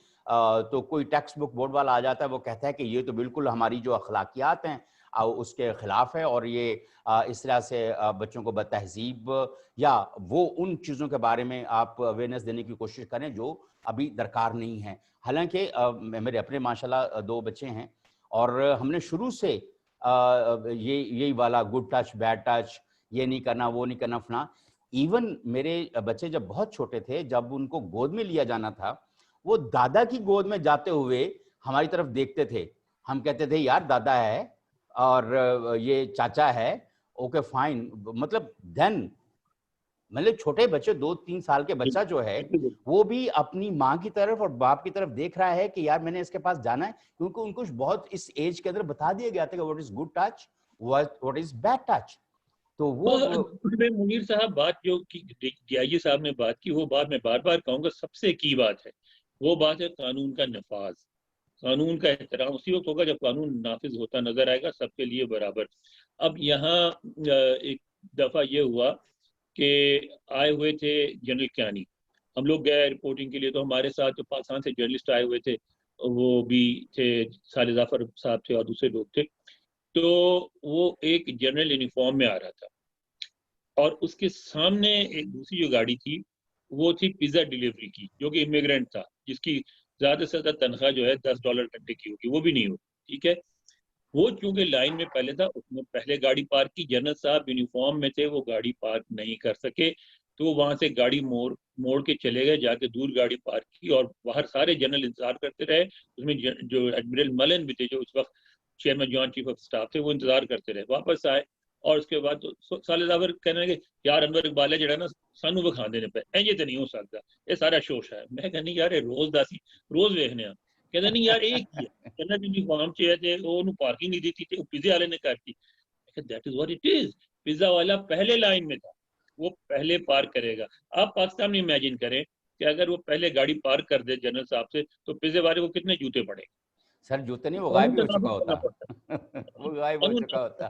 تو کوئی ٹیکسٹ بک بورڈ والا آ جاتا ہے, وہ کہتا ہے کہ یہ تو بالکل ہماری جو اخلاقیات ہیں اس کے خلاف ہے, اور یہ اس طرح سے بچوں کو بتہذیب یا وہ ان چیزوں کے بارے میں آپ اویئرنیس دینے کی کوشش کریں جو ابھی درکار نہیں ہے. حالانکہ میرے اپنے ماشاءاللہ 2 بچے ہیں, اور ہم نے شروع سے یہی والا گڈ ٹچ بیڈ ٹچ, یہ نہیں کرنا وہ نہیں کرنا فلاں. ایون میرے بچے جب بہت چھوٹے تھے, جب ان کو گود میں لیا جانا تھا, وہ دادا کی گود میں جاتے ہوئے ہماری طرف دیکھتے تھے. ہم کہتے تھے یار دادا ہے اور یہ چاچا ہے, اوکے فائن. مطلب دین مطلب چھوٹے بچے 2-3 سال کے بچہ جو ہے وہ بھی اپنی ماں کی طرف اور باپ کی طرف دیکھ رہا ہے کہ یار میں نے اس کے پاس جانا ہے, کیونکہ ان کو بہت اس ایج کے اندر بتا دیا گیا تھا کہ what is good touch, what is bad touch. تو وہ منیر صاحب بات جو ڈی آئی جی صاحب نے بات کی, وہ بات میں بار بار کہوں گا سب سے کی بات ہے. وہ بات ہے قانون کا نفاذ, قانون کا احترام. اسی وقت ہوگا جب قانون نافذ ہوتا نظر آئے گا سب کے لیے برابر. اب یہاں ایک دفعہ یہ ہوا کہ آئے ہوئے تھے جنرل کیانی, ہم لوگ گئے رپورٹنگ کے لیے. تو ہمارے ساتھ جو پاکستان سے جرنلسٹ آئے ہوئے تھے وہ بھی تھے, سال ظفر صاحب تھے اور دوسرے لوگ تھے. تو وہ ایک جنرل یونیفارم میں آ رہا تھا, اور اس کے سامنے ایک دوسری جو گاڑی تھی وہ تھی پیزا ڈیلیوری کی, جو کہ امیگرینٹ تھا, جس کی زیادہ سے زیادہ تنخواہ جو ہے $10 گھنٹے کی ہوگی, وہ بھی نہیں ہوگی. ٹھیک ہے, وہ چونکہ لائن میں پہلے تھا, اس نے پہلے گاڑی پارک کی. جنرل صاحب یونیفارم میں تھے, وہ گاڑی پارک نہیں کر سکے, تو وہاں سے گاڑی موڑ کے چلے گئے, جا کے دور گاڑی پارک کی, اور باہر سارے جنرل انتظار کرتے رہے. اس میں جو ایڈمرل ملن بھی تھے, جو اس وقت chairman joint chief of staff تھے, وہ انتظار کرتے رہے. واپس آئے, اور اس کے بعد سال ظفر کہنے لگے یار انور اقبال ہے جڑا نا سانو وہ کھان دینے پہ, یہ تو نہیں ہو سکتا, یہ سارا شوش ہے. میں کہا نہیں یار روز داسی روز ویکھنے ہیں. کہتے نہیں یار ایک ہی ہے, جنرل یونیفارم چ ہے, وہ پارکنگ نہیں دیتی تھی, پیزے والے نے کرتی. That is what it is. Pizza والا پہلے لائن میں تھا, وہ پہلے پارک کرے گا. آپ پاکستان میں امیجن کریں کہ اگر وہ پہلے گاڑی پارک کر دے جنرل صاحب سے, تو پیزے والے کو کتنے جوتے پڑے. سر جوتے نہیں, وہ غائب ہی ہو چکا ہوتا, وہ غائب ہو چکا ہوتا.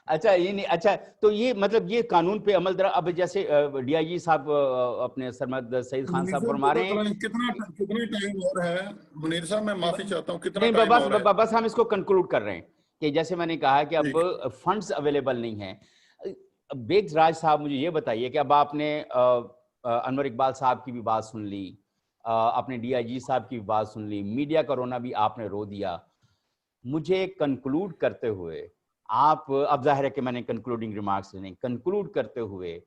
اچھا یہ نہیں, اچھا تو یہ مطلب یہ قانون پہ عمل درا. اب جیسے ڈی آئی جی صاحب اپنے سرمد سعید خان صاحب فرما رہے ہیں, کتنا ٹائم اور ہے منیر صاحب, میں معافی چاہتا ہوں, کتنا ٹائم اور ہے؟ بس ہم اس کو کنکلوڈ کر رہے ہیں کہ جیسے میں نے کہا کہ اب فنڈز اویلیبل نہیں ہیں. بیگ راج صاحب مجھے یہ بتائیے کہ اب آپ نے انور اقبال صاحب کی بھی بات سن لی, اپنے ڈی آئی جی صاحب کی بھی بات سن لی, میڈیا کا رونا بھی آپ نے رو دیا. مجھے کنکلوڈ کرتے ہوئے آپ, اب ظاہر ہے کہ میں نے کنکلوڈنگ ریمارکس نہیں, کنکلوڈ کرتے ہوئے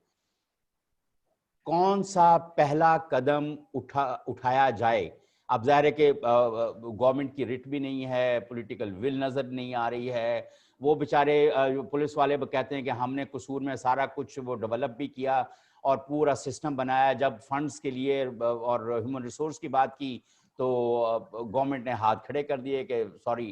کون سا پہلا قدم اٹھایا جائے؟ اب ظاہر ہے کہ گورنمنٹ کی رٹ بھی نہیں ہے, پولیٹیکل ول نظر نہیں آ رہی ہے. وہ بیچارے پولیس والے کہتے ہیں کہ ہم نے قصور میں سارا کچھ وہ ڈیولپ بھی کیا اور پورا سسٹم بنایا. جب فنڈز کے لیے اور ہیومن ریسورس کی بات کی تو گورنمنٹ نے ہاتھ کھڑے کر دیے کہ سوری.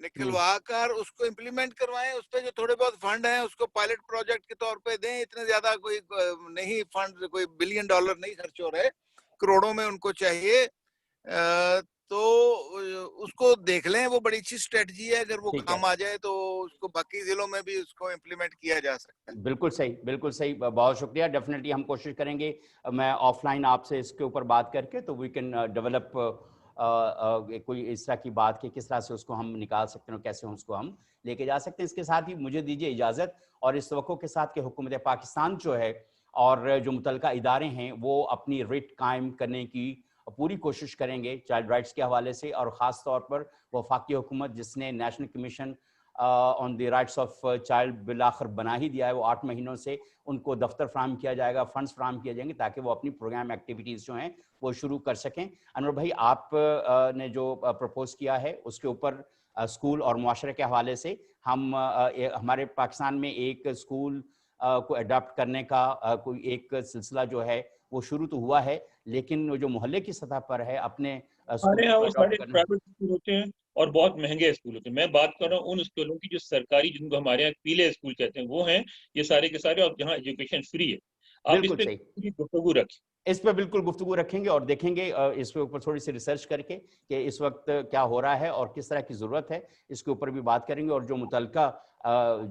نکلوا کر اس کو امپلیمنٹ کروائیں. اس پہ جو تھوڑے بہت فنڈ ہیں اس کو پائلٹ پروجیکٹ کے طور پہ دیں. اتنے زیادہ کوئی نہیں فنڈ, کوئی $1 بلین نہیں خرچ ہو رہے, کروڑوں میں ان کو چاہیے. تو اس کو دیکھ لیں, وہ بڑی اچھی اسٹریٹجی ہے. اگر وہ کام آ جائے تو اس کو باقی ضلعوں میں بھی اس کو امپلیمنٹ کیا جا سکتا ہے. بالکل صحیح, بالکل صحیح, بہت شکریہ. ڈیفینیٹلی ہم کوشش کریں گے, میں آف لائن آپ سے اس کے اوپر بات کر کے تو وی کین ڈیولپ کوئی اس طرح کی بات کہ کس طرح سے اس کو ہم نکال سکتے ہیں, کیسے اس کو ہم لے کے جا سکتے ہیں. اس کے ساتھ ہی مجھے دیجیے اجازت, اور اس توقع کے ساتھ کہ حکومت پاکستان جو ہے اور جو متعلقہ ادارے ہیں وہ اپنی ریٹ قائم کرنے کی پوری کوشش کریں گے چائلڈ رائٹس کے حوالے سے, اور خاص طور پر وفاقی حکومت جس نے national commission on the rights of child بالآخر بنا ہی دیا ہے, وہ 8 مہینوں سے ان کو دفتر فراہم کیا جائے گا, فنڈز فراہم کیے جائیں گے تاکہ وہ اپنی پروگرام ایکٹیویٹیز جو ہیں وہ شروع کر سکیں. انور بھائی, آپ نے جو پرپوز کیا ہے اس کے اوپر اسکول اور معاشرے کے حوالے سے ہم ہمارے پاکستان میں ایک اسکول کو اڈاپٹ کرنے کا کوئی ایک سلسلہ جو ہے وہ شروع تو ہوا ہے, لیکن جو محلے کی سطح پر ہے اپنے ہمارے یہاں وہ سارے پرائیویٹ اسکول ہوتے ہیں اور بہت مہنگے اسکول ہوتے ہیں. میں بات کر رہا ہوں ان اسکولوں کی جو سرکاری, جن کو ہمارے یہاں پیلے اسکول کہتے ہیں, وہ ہیں یہ سارے کے سارے, اور جہاں ایجوکیشن فری ہے. آپ اس پہ گفتگو رکھیں, اس پہ بالکل گفتگو رکھیں گے اور دیکھیں گے اس کے اوپر تھوڑی سی ریسرچ کر کے کہ اس وقت کیا ہو رہا ہے اور کس طرح کی ضرورت ہے, اس کے اوپر بھی بات کریں گے. اور جو متعلقہ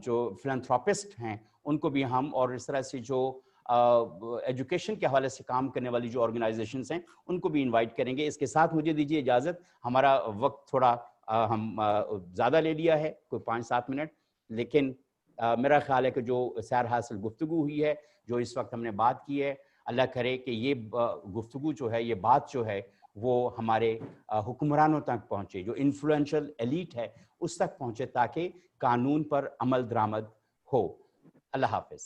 جو فلانتھراپسٹ ہیں ان کو بھی ہم, اور اس طرح سے جو ایجوکیشن کے حوالے سے کام کرنے والی جو آرگنائزیشنز ہیں ان کو بھی انوائٹ کریں گے. اس کے ساتھ مجھے دیجیے اجازت, ہمارا وقت تھوڑا ہم زیادہ لے لیا ہے, کوئی 5-7 منٹ, لیکن میرا خیال ہے کہ جو سیر حاصل گفتگو ہوئی ہے, جو اس وقت ہم نے بات کی ہے, اللہ کرے کہ یہ گفتگو جو ہے, یہ بات جو ہے وہ ہمارے حکمرانوں تک پہنچے, جو انفلوئنشل ایلیٹ ہے اس تک پہنچے, تاکہ قانون پر عمل درآمد ہو. اللہ حافظ.